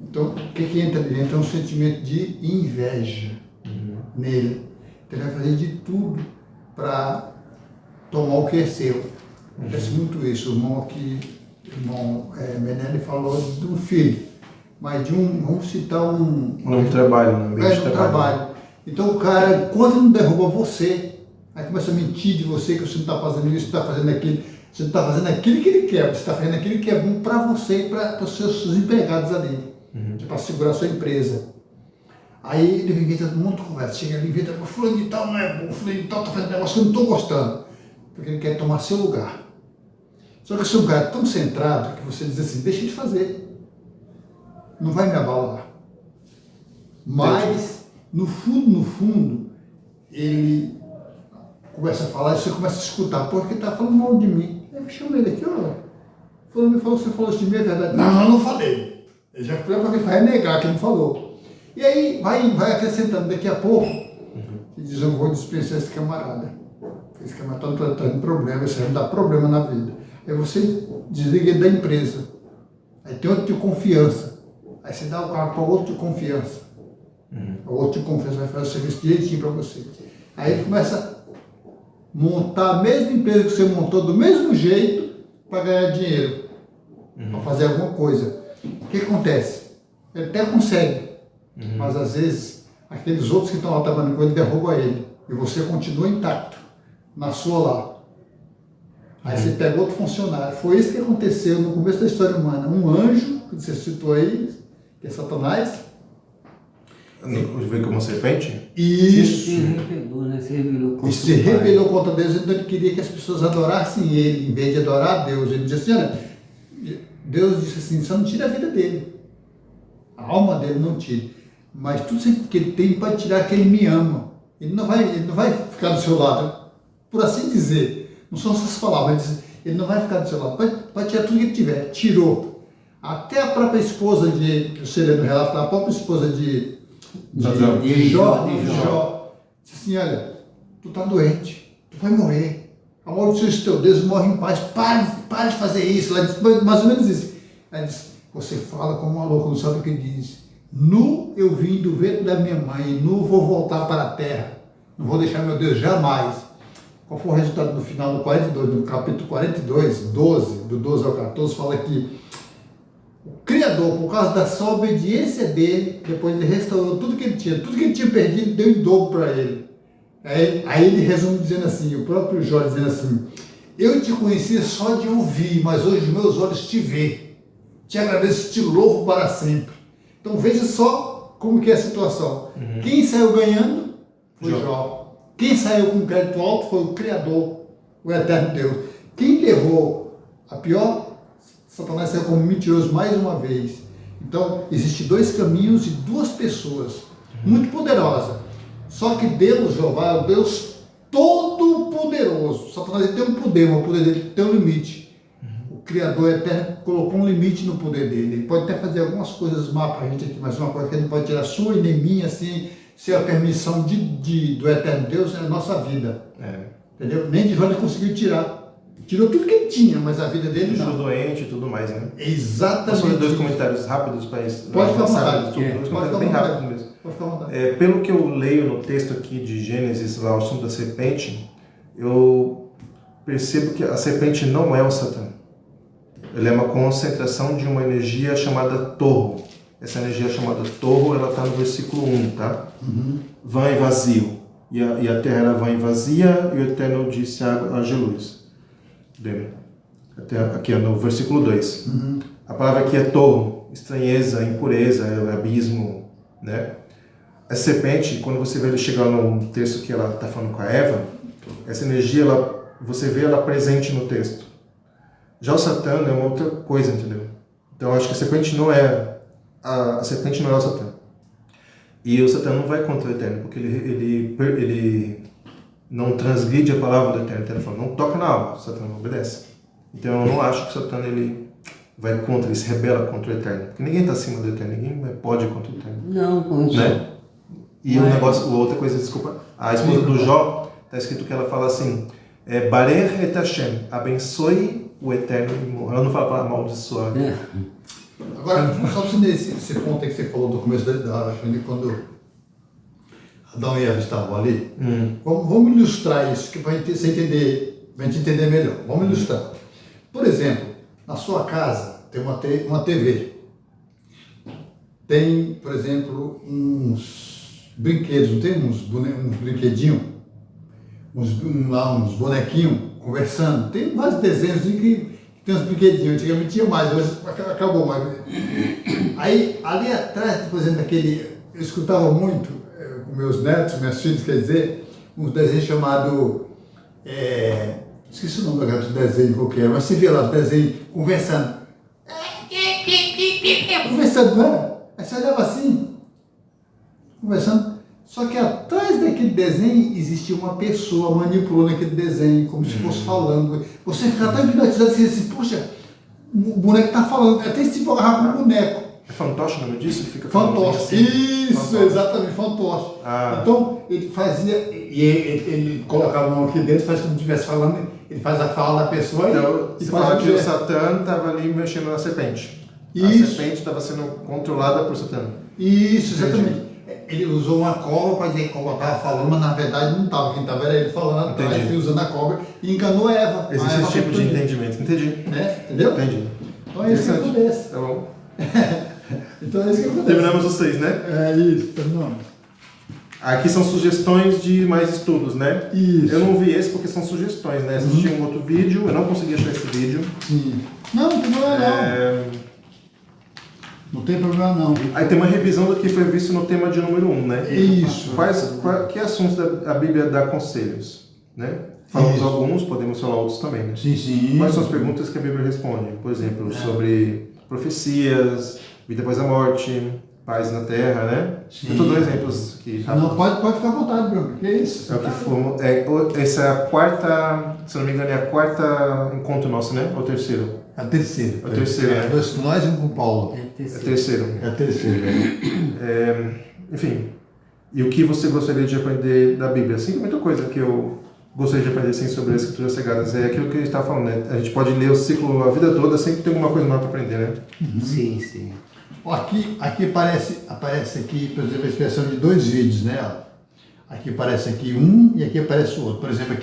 Então, o que entra ali? Entra um sentimento de inveja nele. Então, ele vai fazer de tudo para tomar o que é seu. Acontece muito isso. O irmão Menelli falou de um filho, mas vamos citar um
trabalho, no ambiente de
trabalho. Então, o cara, quando não derruba você, aí começa a mentir de você, que você não está fazendo isso, está fazendo aquilo. Você não está fazendo aquilo que ele quer, você está fazendo aquilo que é bom para você e para os seus empregados ali, para segurar a sua empresa. Aí ele inventa um monte de conversa, chega ali e inventa, fulano de tal não é bom, fulano de tal está fazendo negócio que eu não estou gostando, porque ele quer tomar seu lugar. Só que se um cara é tão centrado que você diz assim, deixa de fazer, não vai me abalar. Mas, no fundo, ele começa a falar e você começa a escutar, porque está falando mal de mim. Eu chamo ele aqui, ó. Fulano me falou que você falou isso de mim, é verdade? Não, eu não falei. Ele já vai negar que não falou. E aí vai acrescentando, daqui a pouco, e diz, eu vou dispensar esse camarada. Esse camarada está tratando problema, isso vai dar problema na vida. Aí você desliga ele da empresa. Aí tem outro de confiança. Aí você dá o carro para outro de confiança. O outro de confiança vai fazer o serviço direitinho para você. Aí ele começa a montar a mesma empresa que você montou do mesmo jeito para ganhar dinheiro, para fazer alguma coisa. O que acontece? Ele até consegue, mas às vezes aqueles outros que estão lá trabalhando com ele derrubam ele. E você continua intacto na sua lá. Aí você pega outro funcionário. Foi isso que aconteceu no começo da história humana. Um anjo, que você citou aí, que é Satanás.
Veio como serpente?
Isso.
Se rebelou, né? Se rebelou contra
E se
o Pai.
rebelou contra Deus, então ele queria que as pessoas adorassem ele, em vez de adorar a Deus. Ele disse assim, olha, Deus disse assim, só não tira a vida dele. A alma dele não tire. Mas tudo que ele tem pode tirar que ele me ama. Ele não vai ficar do seu lado. Por assim dizer. Não são essas palavras. Ele não vai ficar do seu lado. Pode tirar tudo que ele tiver. Tirou. Até a própria esposa de... Você lê no relato, a própria esposa de Jó, disse assim, olha, tu tá doente. Tu vai morrer. Amaldiçoe o teu Deus, morre em paz. Pare de fazer isso. Ela disse mais ou menos isso. Ela disse, você fala como uma louca, não sabe o que diz. Nu eu vim do ventre da minha mãe, nu vou voltar para a terra. Não vou deixar meu Deus jamais. Qual foi o resultado no final do 42, no capítulo 42, 12, do 12 ao 14, fala que o Criador, por causa da só obediência dele, depois ele restaurou tudo que ele tinha perdido, deu em dobro para ele. Aí ele resume dizendo assim, o próprio Jó dizendo assim, eu te conhecia só de ouvir, mas hoje meus olhos te vê. Te agradeço, te louvo para sempre. Então veja só como que é a situação. Quem saiu ganhando foi Jó. Quem saiu com crédito alto foi o Criador, o Eterno Deus. Quem levou a pior, Satanás saiu como mentiroso mais uma vez. Então, existem dois caminhos e duas pessoas, muito poderosas. Só que Deus, Jeová, é o Deus todo-poderoso. Satanás tem um poder, mas o poder dele tem um limite. O Criador Eterno colocou um limite no poder dele. Ele pode até fazer algumas coisas má para a gente aqui, mas uma coisa que ele não pode tirar sua e nem minha, assim, se a permissão do Eterno Deus é a nossa vida. Entendeu? Nem de Jó ele conseguiu tirar. Tirou tudo que ele tinha, mas a vida dele não.
Doente e tudo mais, né?
Exatamente.
Posso fazer dois comentários rápidos para isso?
Pode ficar à vontade.
Dois comentários bem rápidos mesmo.
Pode ficar à vontade.
Pelo que eu leio no texto aqui de Gênesis, lá, o assunto da serpente, eu percebo que a serpente não é o Satã. Ele é uma concentração de uma energia chamada torro. Essa energia chamada torro, ela está no versículo 1, tá? Vã e vazio. E a terra era vã e vazia, e o Eterno disse haja luz. Até aqui no versículo 2. A palavra aqui é torro, estranheza, impureza, abismo, né? A serpente, quando você vê ele chegar no texto que ela está falando com a Eva, essa energia, você vê ela presente no texto. Já o Satã é uma outra coisa, entendeu? Então eu acho que a serpente não é o Satã. E o Satã não vai contra o Eterno, porque ele não transgride a palavra do Eterno. O Eterno fala, não toca na alma, o Satã não obedece. Então eu não acho que o Satã ele vai contra, ele se rebela contra o Eterno. Porque ninguém está acima do Eterno, ninguém pode ir contra o Eterno.
Não, com isso.
Né? E outra coisa, desculpa, a esposa do Jó, está escrito que ela fala assim, Barer et Hashem, abençoe o Eterno. Ela não fala para amaldiçoar.
Agora, só para você esse ponto aí que você falou do começo quando Adão e Eva estavam ali, vamos ilustrar isso, para a gente entender melhor. Vamos ilustrar. Por exemplo, na sua casa tem uma TV. Tem, por exemplo, uns brinquedos, não tem uns brinquedinhos? Uns bonequinhos conversando. Tem vários desenhos que tem uns brinquedinhos, antigamente tinha mais, hoje acabou mais. Aí, ali atrás, por exemplo, eu escutava muito com meus netos, meus filhos, quer dizer, um desenho chamado, esqueci o nome do desenho qualquer, mas você vê lá o desenho conversando. Conversando, não era? Aí você olhava assim, conversando. Só que atrás daquele desenho existia uma pessoa manipulando aquele desenho, como se fosse falando. Você fica tão hipnotizado assim, poxa, o boneco está falando, até se agarrar com o boneco.
É fantoche o nome disso? Que fica
Fantoche,
assim.
isso,
Fantoche.
Exatamente, fantoche. Então, ele fazia, e ele colocava a mão aqui dentro, faz como se estivesse falando, ele faz a fala da pessoa
então,
e
você
faz
fala
o
que o
gesto.
Satã estava ali mexendo na serpente.
Isso.
A serpente estava sendo controlada por Satã.
Isso, exatamente. Ele usou uma cobra para dizer que a cobra estava falando, mas na verdade não estava. Quem estava era ele falando atrás, ele usando a cobra e enganou a Eva.
Existe esse tipo de entendimento. Entendi.
Né? Entendeu?
Entendi.
Então é isso que acontece.
Tá bom.
Então é isso que acontece.
Terminamos os 6, né?
É isso, não.
Aqui são sugestões de mais estudos, né?
Isso.
Eu não vi esse porque são sugestões, né? Assisti um outro vídeo, eu não consegui achar esse vídeo.
Sim. Não tem problema não. Não tem problema não.
Aí tem uma revisão do que foi visto no tema de número 1, né?
Isso.
Que assuntos a Bíblia dá conselhos, né? Falamos
Isso.
alguns, podemos falar outros também, né?
Sim, sim.
Quais são as perguntas que a Bíblia responde? Por exemplo, sobre profecias, vida após a morte, paz na terra, né?
Sim.
Eu estou dando exemplos aqui rápidos.
Não, pode ficar à vontade, Bruno. Que é isso?
É o que for, essa é a quarta, se não me engano, é a quarta encontro nosso, né? Ou o terceiro?
É a terceira.
É a terceira, né?
Dois com nós e um com o Paulo.
É o terceiro.
É a terceira.
Enfim, e o que você gostaria de aprender da Bíblia? Assim, tem muita coisa que eu gostaria de aprender assim, sobre as Escrituras Sagradas. É aquilo que a gente estava falando, né? A gente pode ler o ciclo a vida toda, sempre tem alguma coisa nova para aprender, né?
Sim, sim.
Aqui aparece aqui, por exemplo, a expressão de 2 vídeos, né? Aqui aparece aqui um e aqui aparece o outro. Por exemplo,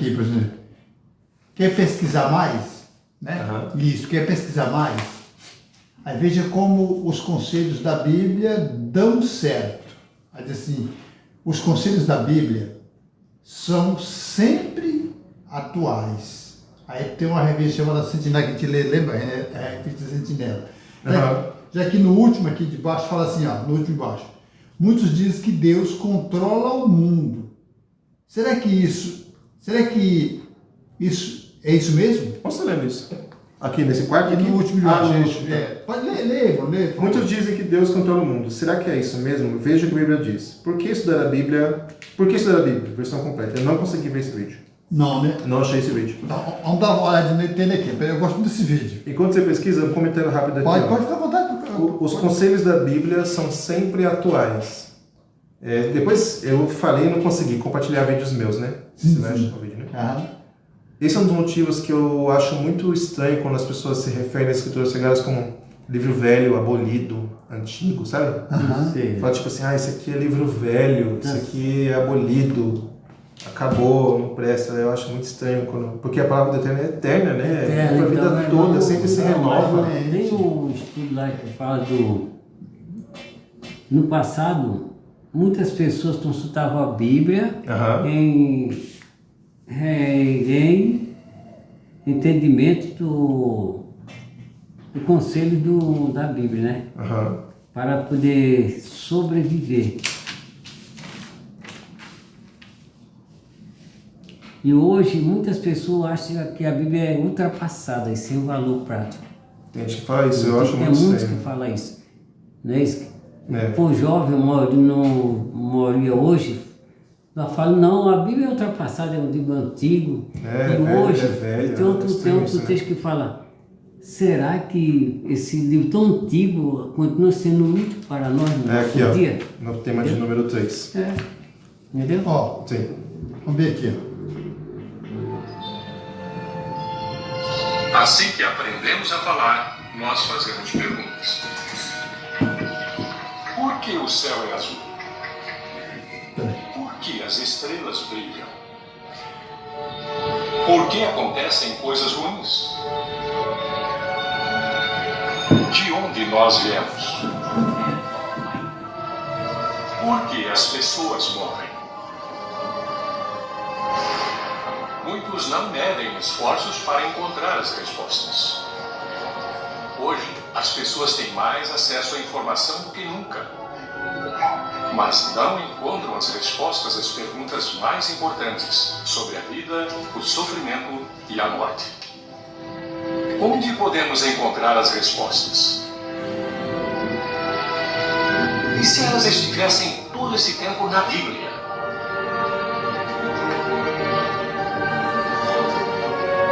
quer pesquisar mais? Né? Isso, quer pesquisar mais? Aí veja como os conselhos da Bíblia dão certo. Aí diz assim, os conselhos da Bíblia são sempre atuais. Aí tem uma revista chamada Sentinela que a gente lê, lembra? É a revista Sentinela. Já que no último aqui de baixo fala assim, ó, no último de baixo. Muitos dizem que Deus controla o mundo. Será que isso é isso mesmo?
Onde você lendo isso? Aqui nesse quarto?
Aqui no último de baixo.
no
Isso.
último.
Pode ler.
Muitos dizem que Deus controla o mundo. Será que é isso mesmo? Veja o que a Bíblia diz. Por que estudar a Bíblia? Versão completa. Eu não consegui ver esse vídeo.
Não, né?
Não achei esse vídeo.
Então, vamos dar uma olhada nele aqui. Eu gosto muito desse vídeo.
Enquanto você pesquisa, um comentário rápido aqui.
Pode ficar à vontade.
Os conselhos da Bíblia são sempre atuais. Depois eu falei e não consegui compartilhar vídeos meus, né?
Sim.
Você vai achar o vídeo, né?
Aham.
Esse é um dos motivos que eu acho muito estranho quando as pessoas se referem às Escrituras Sagradas como livro velho, abolido, antigo, sabe?
Sei.
Fala tipo assim, esse aqui é livro velho, isso aqui é abolido, acabou, não presta. Eu acho muito estranho, porque a palavra do Eterno é eterna, né? É para a vida toda, sempre se renova.
Tem um estudo lá que fala no passado, muitas pessoas consultavam a Bíblia em entendimento do conselho da Bíblia, né? Para poder sobreviver. E hoje muitas pessoas acham que a Bíblia é ultrapassada e sem valor prático.
Tem gente que fala isso, eu acho muito
Tem muitos
estranho.
que falam isso. Não é isso? Por jovem, maioria hoje, nós falamos, não, a Bíblia é ultrapassada, é um livro antigo. E hoje, tem outro texto que fala, será que esse livro tão antigo continua sendo útil para nós no nosso dia?
No tema de número 3.
Entendeu?
Ó,
Sim.
vamos ver aqui.
Assim que aprendemos a falar, nós fazemos perguntas. Por que o céu é azul? Por que as estrelas brilham? Por que acontecem coisas ruins? De onde nós viemos? Por que as pessoas morrem? Muitos não medem esforços para encontrar as respostas. Hoje, as pessoas têm mais acesso à informação do que nunca. Mas não encontram as respostas às perguntas mais importantes sobre a vida, o sofrimento e a morte. Onde podemos encontrar as respostas? E se elas estivessem todo esse tempo na Bíblia?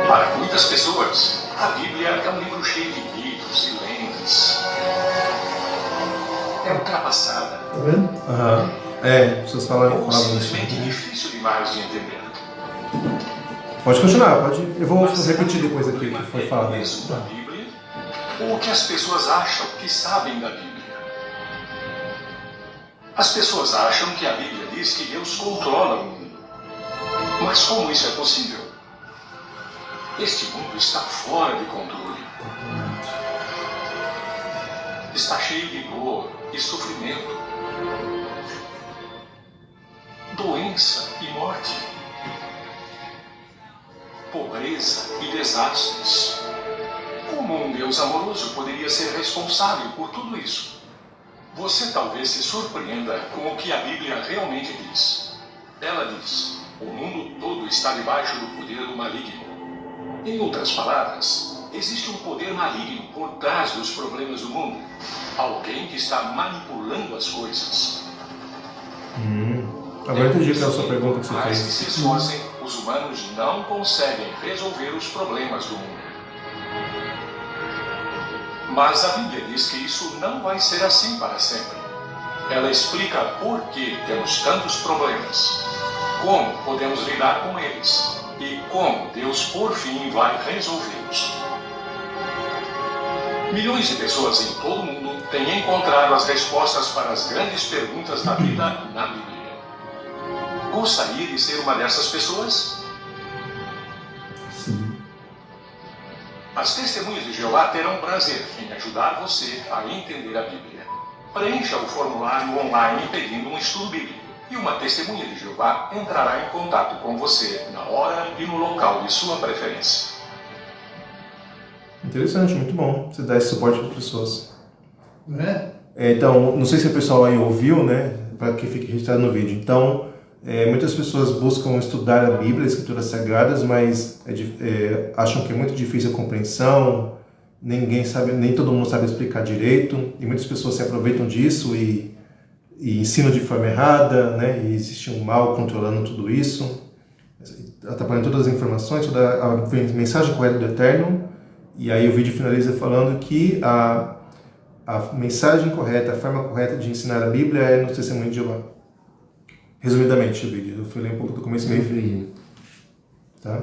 Para muitas pessoas, a Bíblia é um livro cheio de mitos e lendas. É ultrapassada.
Tá vendo?
As pessoas falavam
Ou
isso.
simplesmente difícil demais de entender.
Pode continuar, eu vou
Mas será
repetir
que
depois aqui o que foi falado.
mesmo da Bíblia? Ou o que as pessoas acham que sabem da Bíblia? As pessoas acham que a Bíblia diz que Deus controla o mundo. Mas como isso é possível? Este mundo está fora de controle. está cheio de dor e sofrimento, doença e morte, pobreza e desastres. Como um Deus amoroso poderia ser responsável por tudo isso? Você talvez se surpreenda com o que a Bíblia realmente diz. Ela diz: o mundo todo está debaixo do poder do maligno. Em outras palavras, existe um poder maligno por trás dos problemas do mundo. Alguém que está manipulando as coisas.
Agora entendi que é a sua pergunta que você
Mas
fez.
que se esforcem, os humanos não conseguem resolver os problemas do mundo. Mas a Bíblia diz que isso não vai ser assim para sempre. Ela explica por que temos tantos problemas, como podemos lidar com eles e como Deus por fim vai resolvê-los. Milhões de pessoas em todo o mundo têm encontrado as respostas para as grandes perguntas da vida na Bíblia. Gostaria de ser uma dessas pessoas?
Sim.
As testemunhas de Jeová terão prazer em ajudar você a entender a Bíblia. Preencha o formulário online pedindo um estudo bíblico e uma testemunha de Jeová entrará em contato com você na hora e no local de sua preferência.
Interessante, muito bom você dar esse suporte para as pessoas.
Não é?
Então, não sei se o pessoal aí ouviu, né? Para que fique registrado no vídeo. Então, muitas pessoas buscam estudar a Bíblia, as Escrituras Sagradas, mas acham que é muito difícil a compreensão, ninguém sabe, nem todo mundo sabe explicar direito, e muitas pessoas se aproveitam disso e ensinam de forma errada, né? E existe um mal controlando tudo isso, atrapalhando todas as informações, toda a mensagem correta do Eterno. E aí o vídeo finaliza falando que a mensagem correta, a forma correta de ensinar a Bíblia é no testemunho de Jeová. Resumidamente, o vídeo. Eu fui ler um pouco do começo e meio. Tá?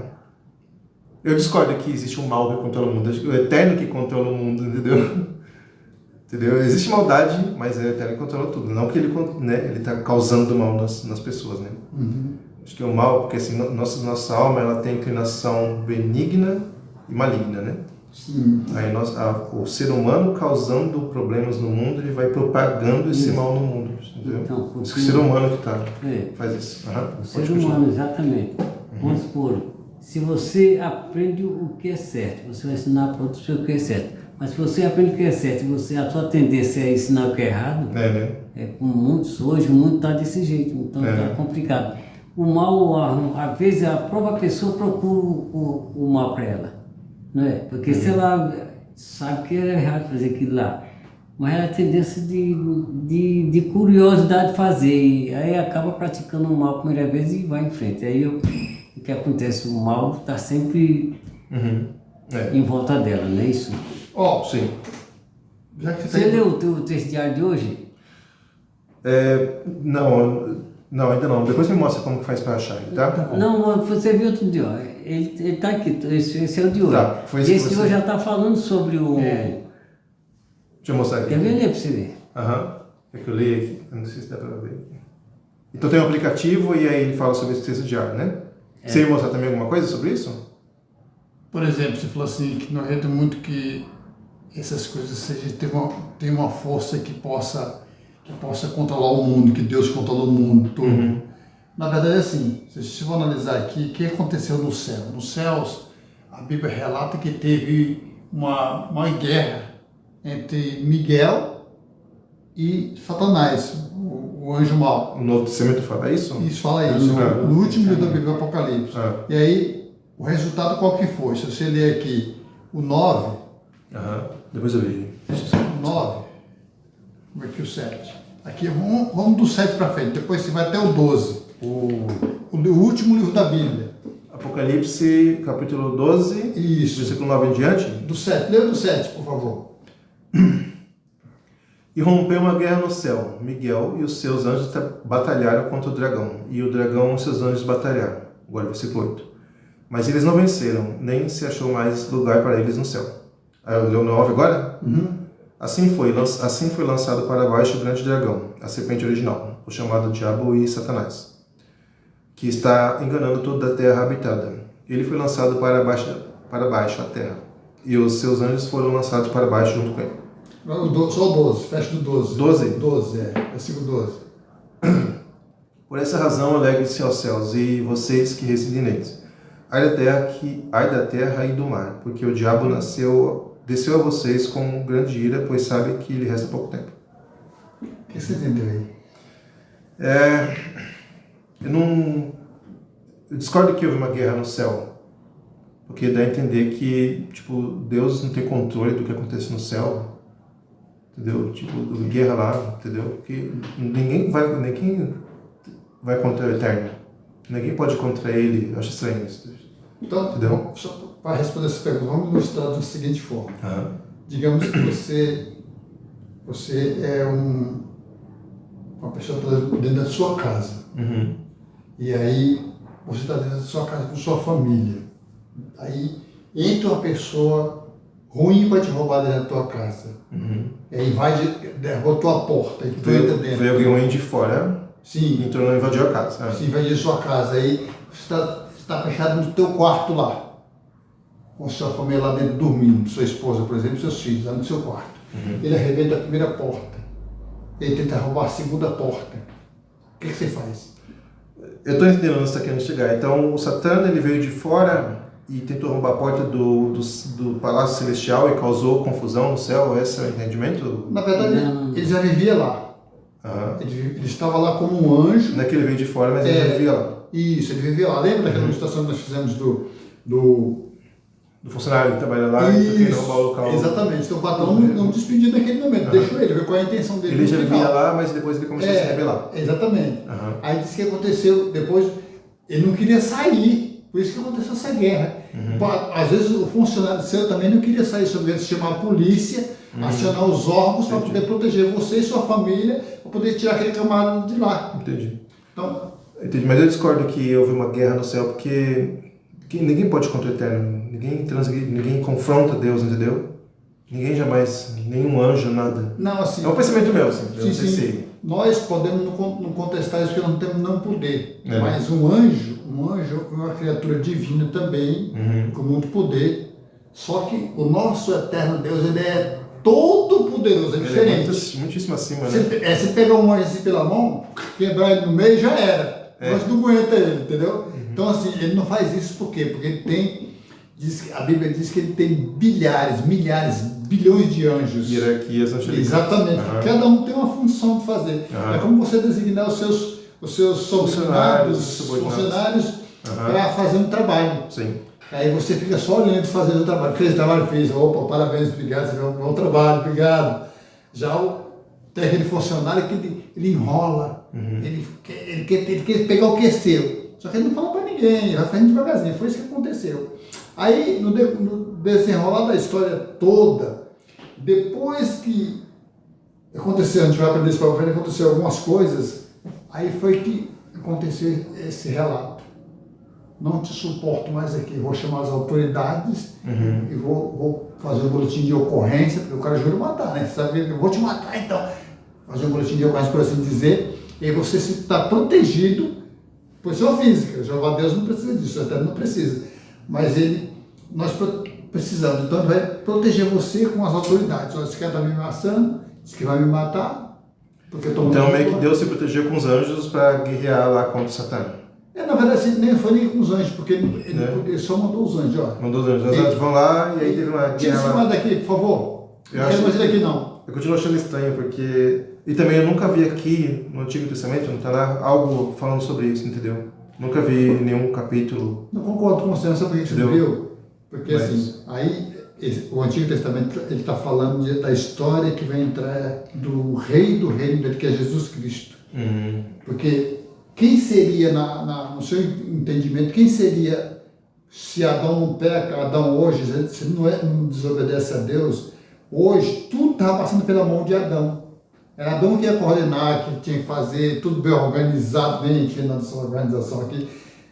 Eu discordo que existe um mal que controla o mundo. Acho que é o Eterno que controla o mundo, entendeu? Existe maldade, mas é o Eterno que controla tudo. Não que ele está causando mal nas pessoas, né? Acho que é o mal, porque assim, nossa alma ela tem inclinação benigna e maligna, né?
Sim.
Aí o ser humano causando problemas no mundo, ele vai propagando esse mal no mundo, entendeu?
Então,
o ser humano que faz isso.
O ser humano, exatamente. Vamos supor, se você aprende o que é certo, você vai ensinar para outros o que é certo. Mas se você aprende o que é certo e a sua tendência é ensinar o que é errado,
né?
Com muitos hoje, o mundo está desse jeito, então está complicado. O mal, às vezes, a própria pessoa procura o mal para ela. Não é? Porque se ela sabe que é errado fazer aquilo lá, mas ela tem tendência de curiosidade de fazer, e aí acaba praticando o mal a primeira vez e vai em frente. Aí o que acontece? O mal está sempre em volta dela, não é isso?
Sim.
Já que
Você leu o texto diário de hoje?
Não, ainda não. Depois me mostra como que faz para achar, tá?
Não, você viu outro dia, ó. Ele está aqui, esse é o de hoje.
Tá, foi esse
e esse
que
de
você...
hoje já está falando sobre o...
Deixa eu mostrar aqui.
Quer ver? Lê para você ver.
É que eu li aqui, eu não sei se dá para ver aqui. Então tem um aplicativo e aí ele fala sobre esse texto diário, né? Você ia mostrar também alguma coisa sobre isso?
Por exemplo, você falou assim, que não rende muito que essas coisas seja tem uma força que possa controlar o mundo, que Deus controla o mundo todo. Na verdade é assim, se você for analisar aqui, o que aconteceu no céu? Nos céus, a Bíblia relata que teve uma guerra entre Miguel e Satanás, o anjo mau.
O Novo Testamento fala isso?
Isso fala isso, no último livro da Bíblia, Apocalipse. E aí, o resultado qual que foi? Se você ler aqui o 9,
depois eu vejo.
o 9, como é que o 7? Aqui, vamos do 7 para frente, depois você vai até o 12. O último livro da Bíblia.
Apocalipse, capítulo 12,
Isso.
versículo 9 em diante.
Do 7, leia do 7, por favor.
E rompeu uma guerra no céu. Miguel e os seus anjos batalharam contra o dragão, e o dragão e seus anjos batalharam. Agora, versículo 8. Mas eles não venceram, nem se achou mais lugar para eles no céu. Leu 9 agora? Assim foi lançado para baixo o grande dragão, a serpente original, o chamado Diabo e Satanás, que está enganando toda a terra habitada. Ele foi lançado para baixo a terra, e os seus anjos foram lançados para baixo junto com ele.
Só o 12, fecha do 12.
12?
12, versículo 12.
Por essa razão, alegrem-se aos céus, e vocês que residem neles. Ai da terra e do mar, porque o diabo desceu a vocês com grande ira, pois sabe que lhe resta pouco tempo.
O que você entendeu aí?
Eu discordo que houve uma guerra no céu, porque dá a entender que, tipo, Deus não tem controle do que acontece no céu, entendeu? Tipo, guerra lá, entendeu? Porque ninguém vai contra o Eterno. Ninguém pode ir contra ele. Eu acho estranho isso.
Então,
entendeu?
só para responder essa pergunta, vamos ilustrar da seguinte forma.
Uhum.
Digamos que você é uma pessoa dentro da sua casa.
Uhum.
E aí você está dentro da sua casa com sua família. Aí entra uma pessoa ruim para te roubar dentro da tua casa.
Uhum.
E aí derruba a tua porta. E tu entra dentro.
Veio alguém ruim de fora,
Sim.
entrou e invadiu a casa.
Se invadir a sua casa. Aí você está fechado no teu quarto lá. Com sua família lá dentro dormindo. Sua esposa, por exemplo, seus filhos lá no seu quarto.
Uhum.
Ele arrebenta a primeira porta. Ele tenta roubar a segunda porta. O que você faz?
Eu estou entendendo onde você está querendo chegar. Então, o Satã, ele veio de fora e tentou roubar a porta do Palácio Celestial e causou confusão no céu. Esse é o entendimento?
Na verdade, ele já vivia lá.
Uhum.
Ele estava lá como um anjo.
Não é que ele veio de fora, mas ele já vivia lá.
Isso, ele vivia lá. Lembra daquela ilustração que nós fizemos do
funcionário que trabalha lá e querendo roubar o local?
Exatamente. Então o patrão não despediu naquele momento. Deixou ele, ver qual é a intenção dele.
Ele já vivia lá, mas depois ele começou a se rebelar.
Exatamente. Aí disse que aconteceu, depois ele não queria sair. Por isso que aconteceu essa guerra. Às vezes o funcionário seu também não queria sair, sobre ele chamar a polícia, acionar os órgãos para poder proteger você e sua família, para poder tirar aquele camarada de lá.
Entendi.
Então,
mas eu discordo que houve uma guerra no céu, porque ninguém pode contra o Eterno, ninguém confronta Deus, entendeu? Ninguém jamais, nenhum anjo, nada.
Não, assim,
é um pensamento meu, assim.
Sim. Nós podemos não contestar isso porque não temos não poder. Mas um anjo é uma criatura divina também, com muito poder. Só que o nosso eterno Deus, ele é todo poderoso, é diferente.
Ele é muitíssimo acima, né?
Se pegar um anjo assim pela mão, quebrar ele no meio, já era. Nós não aguenta ele, entendeu? Então, assim, ele não faz isso por quê? Porque ele tem, a Bíblia diz que ele tem bilhares, milhares, bilhões de anjos.
Hierarquias angelicais.
Exatamente. Cada um tem uma função de fazer. É como você designar os seus funcionários para fazer um trabalho.
Sim.
Aí você fica só olhando e fazendo o trabalho. Fez o trabalho, fez. Opa, parabéns, obrigado, você fez um bom trabalho, obrigado. Já tem aquele funcionário que ele enrola, ele quer pegar o que é seu. Só que ele não fala para ninguém, ele vai fazendo devagarzinho. Foi isso que aconteceu. Aí, no desenrolar da história toda, depois que aconteceu, a gente vai aprender isso para frente, aconteceu algumas coisas, aí foi que aconteceu esse relato. Não te suporto mais aqui, vou chamar as autoridades e vou fazer um boletim de ocorrência, porque o cara jura matar, né? Você sabe, eu vou te matar então. Fazer um boletim de ocorrência, por assim dizer, e aí você está protegido por sua física. Jeová Deus não precisa disso, até não precisa. Mas nós precisamos, então ele vai proteger você com as autoridades. Olha, esse cara está me ameaçando, esse que vai me matar.
Então meio que Deus se protegeu com os anjos para guerrear lá contra o Satã.
Na verdade, nem foi nem com os anjos, porque ele só mandou os anjos. Ó.
Mandou os anjos. Os anjos vão lá e aí teve uma guerra.
Tira esse quadro daqui, por favor. Não quero mais ele aqui, não.
Eu continuo achando estranho, porque... E também eu nunca vi aqui no Antigo Testamento, não está lá, algo falando sobre isso, entendeu? Nunca vi nenhum capítulo.
Não concordo com você, não sabe por que você não viu? Porque assim, aí o Antigo Testamento ele está falando da história que vai entrar do reino dele, que é Jesus Cristo. Porque quem seria, no seu entendimento, quem seria, se Adão não peca, Adão hoje, se não desobedece a Deus, hoje tudo estava passando pela mão de Adão. Era Adão que ia coordenar, que tinha que fazer, tudo bem organizado, bem aqui na nossa organização aqui.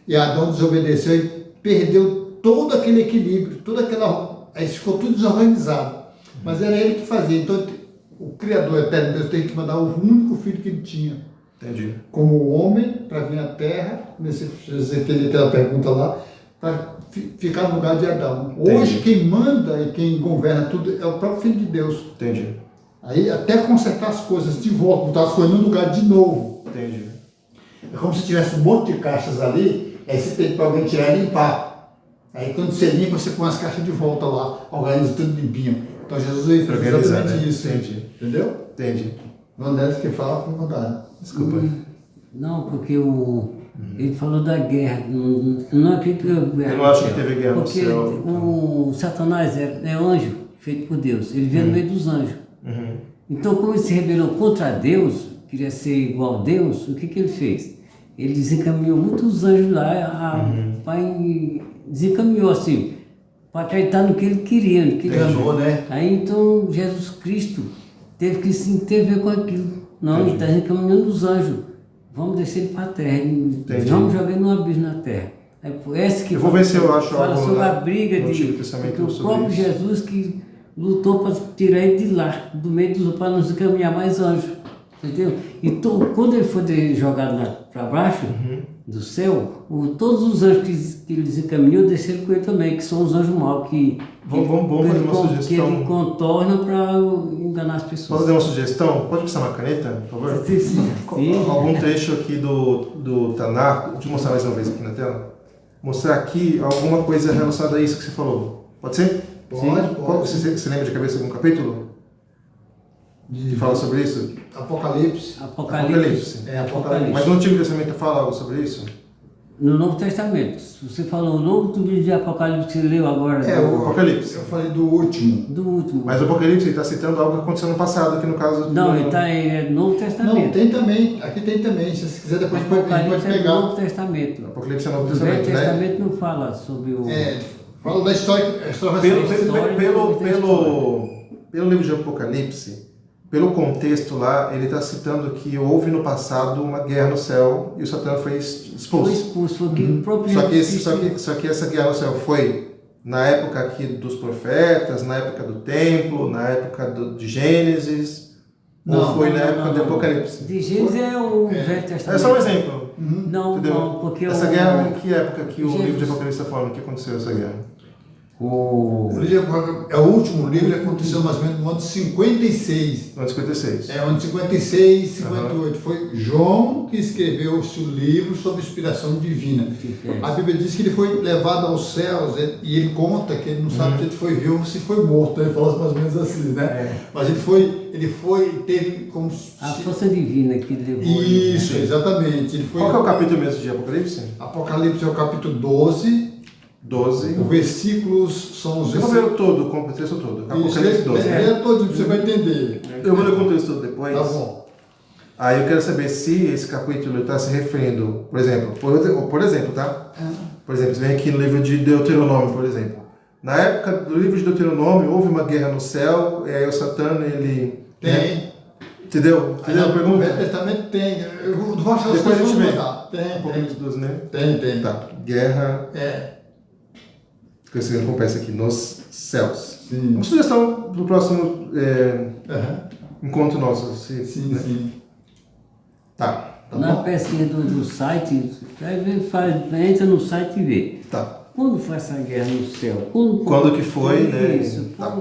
E Adão desobedeceu e perdeu todo aquele equilíbrio, aí ficou tudo desorganizado. Mas era ele que fazia. Então, o Criador eterno, Deus, tem que mandar o único filho que ele tinha.
Entendi.
Como homem, para vir à Terra, nesse Ezequiel tem a pergunta lá, para ficar no lugar de Adão. Hoje, quem manda e quem governa tudo é o próprio Filho de Deus.
Entendi.
Aí até consertar as coisas de volta, botar as coisas no lugar de novo.
Entendi.
É como se tivesse um monte de caixas ali, aí você pede para alguém tirar e limpar. Aí quando você limpa, você põe as caixas de volta lá, organiza tudo limpinho. Então Jesus fez exatamente
né?
isso.
Entendi.
Entendeu?
Entendi.
Não deve que fala com vontade.
Desculpa.
Não, porque ele falou da guerra. Não acredito que
Eu não acho que teve guerra no
porque
céu.
o Satanás é anjo feito por Deus. Ele veio no meio dos anjos. Então, como ele se rebelou contra Deus, queria ser igual a Deus, o que ele fez? Ele desencaminhou muitos anjos lá, desencaminhou assim, para acreditar no que ele queria. No que ele
Enganou, né?
Aí então Jesus Cristo teve que se intervir com aquilo. Não, ele está encaminhando os anjos. Vamos descer ele para a terra. Vamos jogar ele no abismo na terra. É por essa que
eu vou ver se eu acho
fala
algo
sobre
lá
a briga
no
de
Antigo Testamento
porque o
sobre
próprio
isso.
Jesus que lutou para tirar ele de lá, do meio dos para nos encaminhar mais anjos. Entendeu? Então, quando ele foi jogado para baixo do céu, todos os anjos que ele desencaminhou desceram com ele também, que são os anjos maus que
Vamos fazer uma
que
sugestão.
ele contorna para enganar as pessoas.
Posso fazer uma sugestão? Pode passar uma caneta, por favor?
Sim.
Algum trecho aqui do Tanar, deixa eu mostrar mais uma vez aqui na tela. Mostrar aqui alguma coisa relacionada a isso que você falou. Pode ser?
Pode.
Você lembra de cabeça algum capítulo que fala sobre isso?
Apocalipse.
Apocalipse.
É, Apocalipse.
Mas no Antigo Testamento fala algo sobre isso?
No Novo Testamento. Se você falou o novo livro de Apocalipse que você leu agora.
O Apocalipse.
Eu falei do último.
Do último.
Mas o Apocalipse está citando algo que aconteceu no passado, aqui no caso...
Não, ele é Novo Testamento.
Não, tem também. Aqui tem também. Se você quiser, depois a gente pode
Apocalipse é do
pegar.
Novo Testamento.
Apocalipse é Novo
O Velho
Testamento, né?
Testamento não fala sobre o...
Fala da história. A história vai ser
Pelo livro de Apocalipse, pelo contexto lá, ele está citando que houve no passado uma guerra no céu e o Satã foi expulso.
Foi expulso, foi que o próprio
Só que essa guerra no céu foi na época aqui dos profetas, na época do templo, na época de Gênesis, ou foi na época do Apocalipse?
De Gênesis é o Velho Testamento.
É só um exemplo.
Não,
Entendeu?
não, porque
essa guerra, em que época que o livro de Apocalipse está falando que aconteceu essa guerra?
O livro é o último livro, aconteceu mais ou menos no ano 56.
No ano 56.
É, ano 56, 58. Foi João que escreveu esse livro sob inspiração divina. A Bíblia diz que ele foi levado aos céus e ele conta que ele não sabe se ele foi vivo ou se foi morto. Ele fala mais ou menos assim, né? Mas teve como...
A força divina que levou ele.
Isso, exatamente.
Qual que é o capítulo mesmo de Apocalipse?
Apocalipse é o capítulo 12.
12.
Os versículos são os
Eu vou ler todo, o contexto todo. Apocalipse 12.
Leia todo, você vai entender.
Eu vou ler o contexto todo depois.
Tá bom.
Aí eu quero saber se esse capítulo está se referindo, por exemplo, tá? Por exemplo, você vem aqui no livro de Deuteronômio, por exemplo. Na época do livro de Deuteronômio, houve uma guerra no céu, e aí o Satã, ele...
Tem.
Né? Entendeu? Entendeu a
No
pergunta?
Velho Testamento tem. Eu vou achar
Depois a gente vê.
Tem.
Apocalipse 12, né?
Tem.
Tá. Guerra...
É.
Que você acontece aqui nos céus.
Sim.
Uma sugestão para o próximo encontro nosso.
Sim.
Tá.
Na pesquisa do site, entra no site e vê.
Tá.
Quando foi essa guerra no céu?
Quando que foi, né?
Isso.
Tá.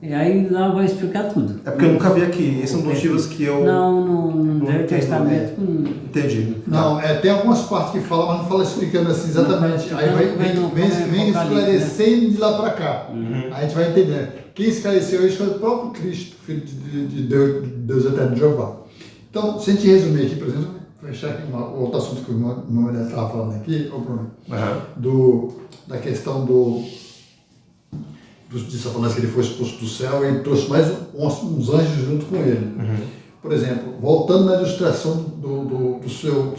E aí lá vai explicar tudo.
É porque eu nunca vi aqui. Esses são motivos que eu...
Não, no Velho
entendo,
Testamento.
Entendi.
Não, tem algumas partes que falam, mas não fala explicando assim exatamente. Aí vem esclarecendo de lá para cá. Aí a gente vai entendendo. Quem esclareceu isso foi o próprio Cristo, Filho de Deus Eterno, Jeová. Então, se a gente resumir aqui, por exemplo, fechar aqui outro assunto que o meu mulher estava falando aqui, Bruno, da questão de Satanás, que ele foi expulso do céu e trouxe mais uns anjos junto com ele. Por exemplo, voltando na ilustração do seu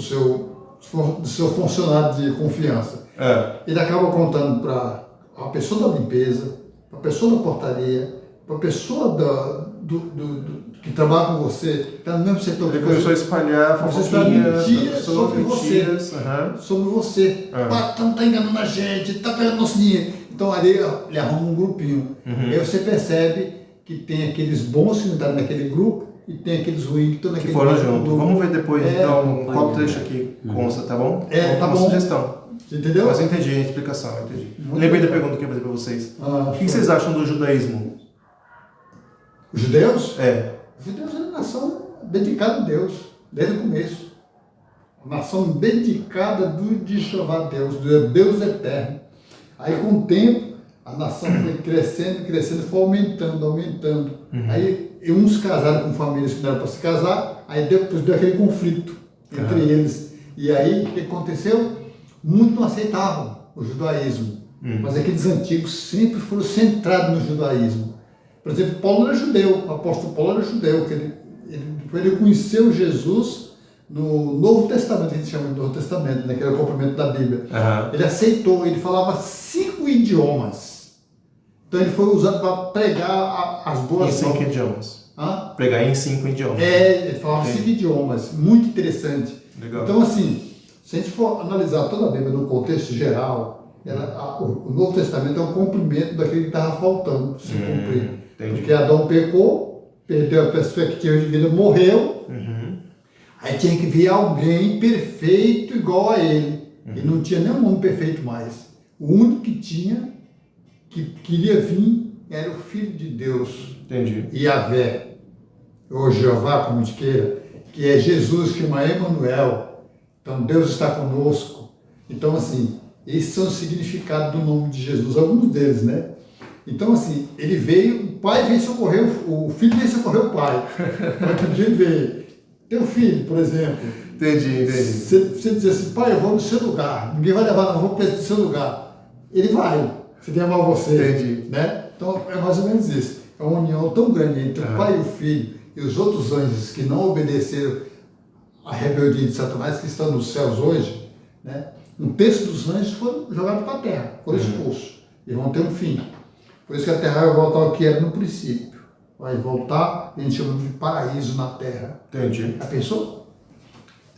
funcionário de confiança, ele acaba contando para a pessoa da limpeza, para a pessoa da portaria, para a pessoa que trabalha com você, que está no mesmo setor que
Ele começou a espalhar fofoquinhas,
mentiras sobre você. Não está enganando a gente, está pegando nosso dinheiro. Então ali ele arruma um grupinho. Aí você percebe que tem aqueles bons que não estão naquele grupo e tem aqueles ruins que estão naquele grupo.
Que foram junto. Vamos ver depois, então, qual trecho aqui consta, tá bom?
Tá
uma
bom.
sugestão.
Você entendeu?
Mas eu entendi a explicação, Lembrei da pergunta que eu ia fazer para vocês. O que vocês acham do judaísmo?
Os judeus?
É.
Os judeus eram uma nação dedicada a Deus, desde o começo. Uma nação dedicada de Jeová Deus, do Deus eterno. Aí com o tempo, a nação foi crescendo, foi aumentando. Aí uns casaram com famílias que não eram para se casar, aí depois deu aquele conflito entre eles. E aí, o que aconteceu? Muitos não aceitavam o judaísmo, mas aqueles antigos sempre foram centrados no judaísmo. Por exemplo, Paulo era judeu, o apóstolo Paulo era judeu, que ele conheceu Jesus no Novo Testamento, que a gente chama de Novo Testamento, né, que era o cumprimento da Bíblia. Ele aceitou, ele falava 5 idiomas. Então ele foi usado para pregar as boas
novas. Em 5 idiomas.
Pregar
em 5 idiomas.
Ele falava 5 idiomas, muito interessante.
Legal.
Então assim, se a gente for analisar toda a Bíblia no contexto geral, o Novo Testamento é um cumprimento daquilo que estava faltando se cumprir.
Entendi.
Porque Adão pecou, perdeu a perspectiva de vida, morreu. Aí tinha que vir alguém perfeito igual a ele. E não tinha nenhum homem perfeito mais. O único que tinha, que queria vir, era o Filho de Deus.
Entendi.
Yahvé, ou Jeová, como a gente queira, que é Jesus, que chama Emanuel. Então Deus está conosco. Então assim, esses são os significados do nome de Jesus, alguns deles, né? Então assim, ele veio, o pai veio socorrer, o filho veio socorrer o pai. Outro dia ele veio. Teu filho, por exemplo.
Entendi.
Você diz assim, pai, eu vou no seu lugar. Ninguém vai levar, não, eu vou para o seu lugar. Ele vai, se der mal você.
Entendi.
Né? Então é mais ou menos isso. É uma união tão grande entre o pai e o filho e os outros anjos que não obedeceram à rebeldia de Satanás, que estão nos céus hoje, né? Um terço dos anjos foram jogados para a terra, foram expulsos. E vão ter um fim. Por isso que a terra vai voltar ao que era no princípio. Vai voltar, a gente chama de paraíso na terra.
Entendi.
Já pensou?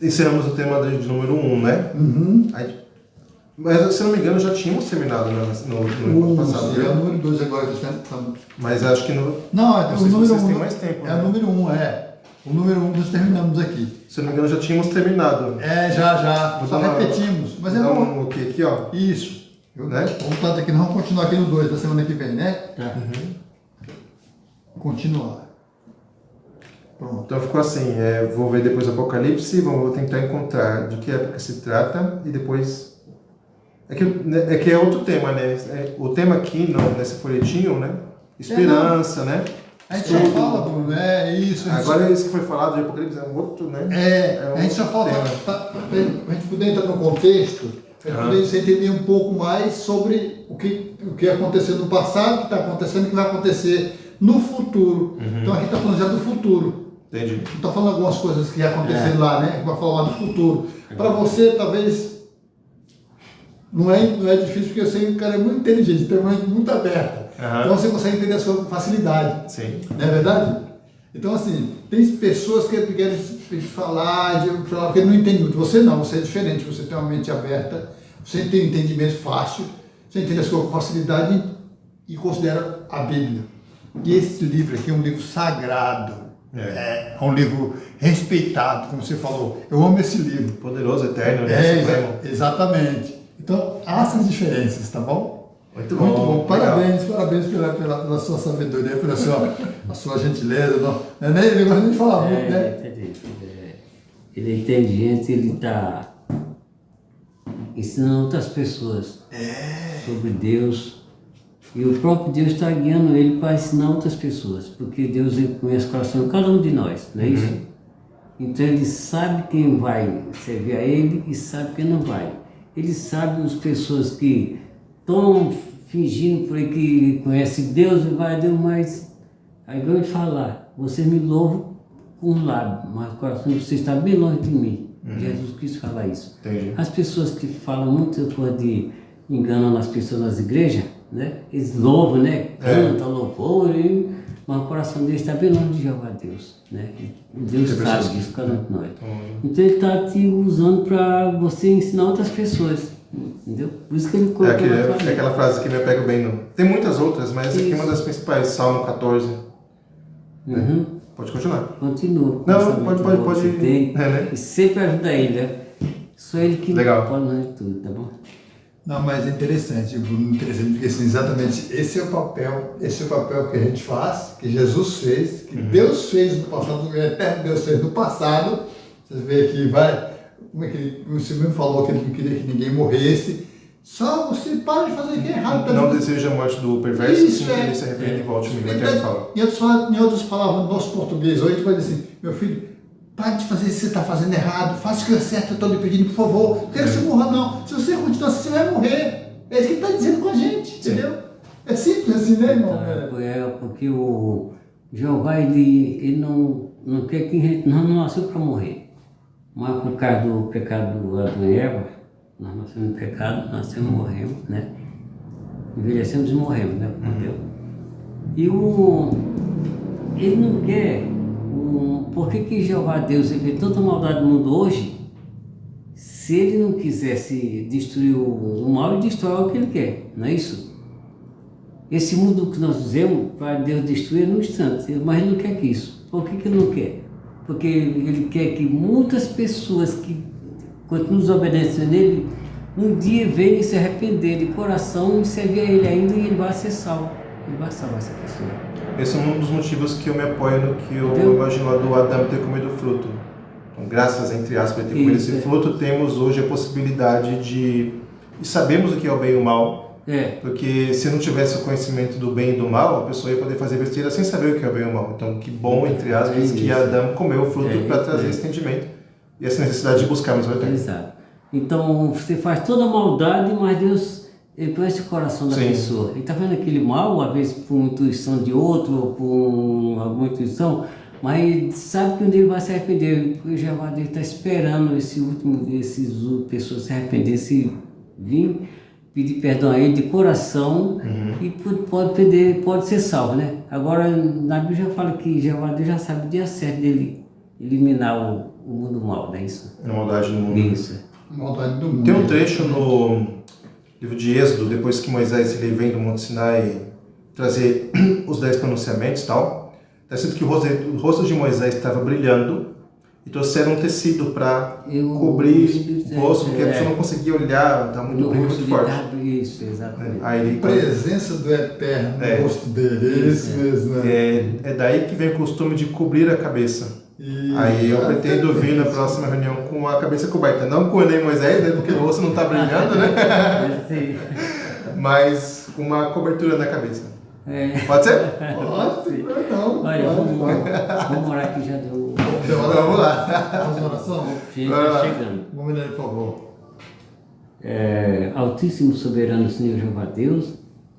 Encerramos o tema de número 1, né? Aí, mas, se não me engano, já tínhamos terminado no passado.
É o número 2 agora.
Mas acho que no...
Não, o número 1
tem mais tempo.
É o número 1, O número 1 nós terminamos aqui.
Se não me engano, já tínhamos terminado.
Já. Só repetimos. Mas é bom.
Aqui, ó.
Isso. Né? Vamos estar aqui, nós vamos continuar aqui no 2 da semana que vem, né? Continuar. Pronto.
Então ficou assim, vou ver depois o Apocalipse, vou tentar encontrar de que época se trata e depois... É que é outro tema, né? O tema aqui nesse folhetinho, né? Esperança, né?
A gente só fala, Bruno, isso.
Agora isso que foi falado de Apocalipse é um outro, né?
A gente só fala, para a gente poder entrar no contexto, para poder você entender um pouco mais sobre o que aconteceu no passado, o que está acontecendo e o que vai acontecer no futuro. Então a gente está falando já do futuro.
Entendi.
A gente está falando algumas coisas que aconteceram lá, né? Vai falar do futuro. Para você, talvez, não é difícil, porque eu sei que o cara é muito inteligente, tem uma mente muito aberta. Então você consegue entender as coisas com facilidade.
Sim.
Não é verdade? Então, assim, tem pessoas que querem falar, porque não entendem muito. Você não, você é diferente, você tem uma mente aberta, você tem um entendimento fácil, você entende as coisas com facilidade e considera a Bíblia. E esse livro aqui é um livro sagrado, é um livro respeitado, como você falou. Eu amo esse livro.
Poderoso, eterno, né?
Exatamente. Então, há essas diferenças, tá bom?
Muito bom.
Parabéns pela sua sabedoria, pela sua gentileza. Ele gosta de falar muito, né?
Ele é inteligente, ele está ensinando outras pessoas sobre Deus. E o próprio Deus está guiando ele para ensinar outras pessoas, porque Deus conhece o coração de cada um de nós, não é isso? Então ele sabe quem vai servir a ele e sabe quem não vai. Ele sabe as pessoas que estão fingindo por aí que conhecem Deus e vai a Deus, mas aí vão falar, vocês me louvam com um lábio, mas o coração de vocês está bem longe de mim. Jesus quis falar isso.
Entendi.
As pessoas que falam muito de enganam as pessoas nas igrejas, né? Eles louvam, né? Cantam louvor, mas o coração deles está bem longe de Jeová Deus, né? Deus sabe disso, cada um de nós. Então ele está te usando para você ensinar outras pessoas, entendeu? Por isso que ele colocou
aquela frase que me pega bem. Tem muitas outras, mas essa aqui é uma das principais, Salmo 14. Né? Pode continuar.
Continua.
Não, pode.
Tem, e sempre ajuda ele, né? Só ele que
Legal.
pode não de tudo, tá bom?
Não, mas é interessante, Bruno, interessante, porque assim, exatamente esse é o papel que a gente faz, que Jesus fez, que Deus fez no passado, Deus fez no passado. Vocês veem aqui, como é que você mesmo falou que ele não queria que ninguém morresse. Só você para de fazer o que é errado.
Não deseja a morte do perverso,
Isso,
sim, que ele se arrepende e volte comigo.
Em outras palavras, no nosso português hoje, pode dizer assim, meu filho, pare de fazer isso que você está fazendo errado, faça o que é certo, eu estou lhe pedindo, por favor. Não quero que você morra, não. Se você continuar assim, você vai morrer. É isso que ele está dizendo com a gente, entendeu? É simples assim, né, irmão?
Porque o Jeová, ele não quer que a gente não nasceu para morrer. Mas por causa do pecado do Adão e Eva, nós nascemos em pecado, nascemos e morremos, né? Envelhecemos e morremos, né? E ele não quer. Por que Jeová Deus vê tanta maldade no mundo hoje? Se ele não quisesse destruir o mal, ele destrói o que ele quer, não é isso? Esse mundo que nós fizemos, para Deus destruir num instante, mas ele não quer que isso. Por que ele não quer? Porque ele quer que muitas pessoas que continuam desobedecendo nele, um dia venham se arrepender de coração e servir a ele ainda, e ele vai ser salvo. Ele vai salvar essa pessoa.
Esse é um dos motivos que eu me apoio no que eu imagino lá do Adão ter comido o fruto. Então, graças, entre aspas, a ter comido esse fruto, temos hoje a possibilidade de... E sabemos o que é o bem e o mal. Porque se não tivesse o conhecimento do bem e do mal, a pessoa ia poder fazer besteira sem saber o que é o bem e o mal. Então, que bom, entre aspas, que Adão comeu o fruto para trazer esse entendimento e essa necessidade de buscarmos o eterno.
Exato. Então, você faz toda a maldade, mas Deus, ele conhece o coração da pessoa. Ele está vendo aquele mal, às vezes por intuição de outro, ou por alguma intuição, mas ele sabe que um dia ele vai se arrepender. O Jeová dele está esperando essas pessoas se arrepender, se vir pedir perdão a ele de coração e pode ser salvo, né? Agora, na Bíblia já fala que Jeová Deus já sabe o dia certo dele eliminar o mundo mal, não é isso?
A maldade no mundo.
Isso.
Maldade do mundo.
Tem um trecho no livro de Êxodo, depois que Moisés ele vem do Monte Sinai trazer os 10 pronunciamentos e tal, está escrito que o rosto de Moisés estava brilhando e trouxeram um tecido para cobrir o rosto, porque a pessoa não conseguia olhar, estava muito forte.
Isso, exatamente.
A presença do Eterno no rosto dele, isso mesmo.
É daí que vem o costume de cobrir a cabeça. Aí eu pretendo vir na próxima reunião com a cabeça coberta, não com o Enem Moisés, né, porque o rosto não está brilhando, né? Mas com uma cobertura na cabeça. Pode ser?
Pode, não.
Olha, vamos orar que já deu.
Vamos lá.
Faz uma oração?
Está chegando.
Vamos lá, por favor.
Altíssimo, soberano Senhor Jeová Deus,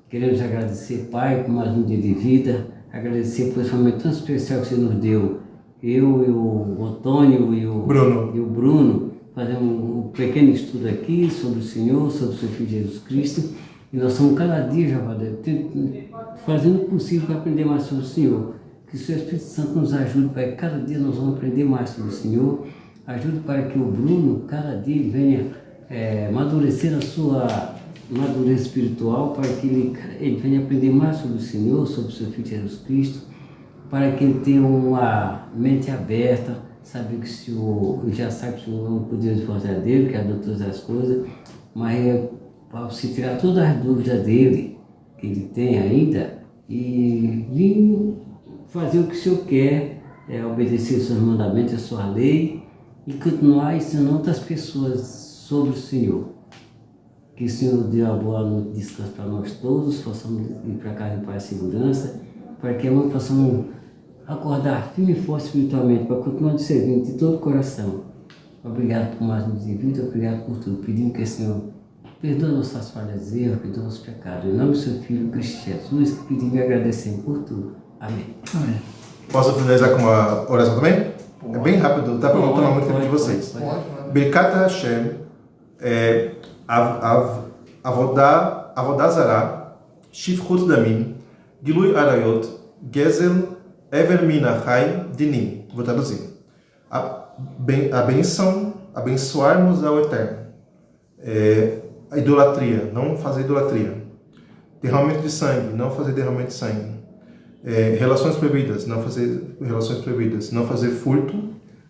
queremos agradecer, Pai, por mais um dia de vida, agradecer por esse momento tão especial que você nos deu. Eu e o Antônio e o Bruno fazemos um pequeno estudo aqui sobre o Senhor, sobre o seu Filho Jesus Cristo, e nós estamos cada dia, Jeová Deus, fazendo o possível para aprender mais sobre o Senhor. Que o seu Espírito Santo nos ajude para que cada dia nós vamos aprender mais sobre o Senhor. Ajude para que o Bruno, cada dia, venha amadurecer a sua madureza espiritual, para que ele venha aprender mais sobre o Senhor, sobre o seu Filho Jesus Cristo, para que ele tenha uma mente aberta, saber que o Senhor, já sabe que o Senhor é um poderoso verdadeiro, que é de todas as coisas, mas para você tirar todas as dúvidas dele, que ele tem ainda, e vir fazer o que o Senhor quer, obedecer os seus mandamentos, a sua lei, e continuar ensinando outras pessoas sobre o Senhor. Que o Senhor dê uma boa noite de descanso para nós todos, possamos ir para casa em paz e segurança, para que amanhã possamos acordar firme e forte espiritualmente, para continuar te servindo de todo o coração. Obrigado por mais um dia de vida, obrigado por tudo. Pedimos que o Senhor perdoe nossas falhas e erros, perdoe nossos pecados. Em nome do seu Filho, Cristo Jesus, que pedimos e agradecemos por tudo. Amém.
Amém.
Posso finalizar com uma oração também? Pode. É bem rápido, dá para não tomar muito tempo de vocês. Birkat Hashem, Avodah Zarah, Shifchut Damim, Gilui Arayot, Gezel, Ever Min Achai, Dinim. Vou traduzir. A benção, abençoarmos ao Eterno. A idolatria, não fazer idolatria. Derramamento de sangue, não fazer derramamento de sangue. Relações proibidas, não fazer relações proibidas. Não fazer furto,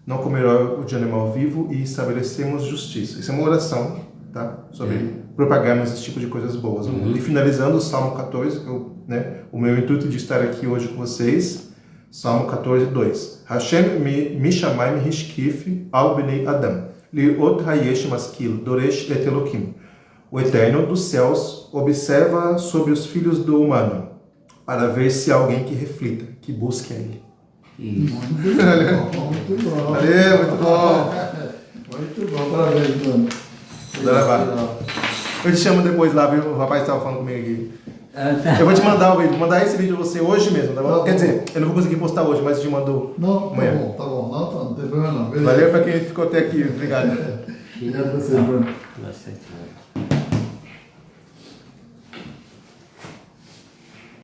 não comer órgão de animal vivo e estabelecemos justiça. Isso é uma oração, tá? Sobre propagarmos esse tipo de coisas boas no mundo. E finalizando o Salmo 14, que o meu intuito de estar aqui hoje com vocês, Salmo 14, 2. Hashem mi shamai mi hishkif al bnei Adam, liot hayesh maskil doresh et Elokim. O Eterno dos céus observa sobre os filhos do humano, para ver se há alguém que reflita, que busque a Ele.
Muito bom.
Valeu, muito bom.
Muito bom, parabéns, mano.
Eu te chamo depois lá, viu? O rapaz estava falando comigo aqui.
Tá.
Eu vou te mandar o vídeo, vou mandar esse vídeo pra você hoje mesmo, tá bom?
Tá
Quer
bom.
dizer, eu não vou conseguir postar hoje, mas eu te mando
Não,
amanhã.
tá bom. Não tem problema não. Beleza.
Valeu pra quem ficou até aqui, obrigado.
Obrigado a você, Bruno.
Nossa,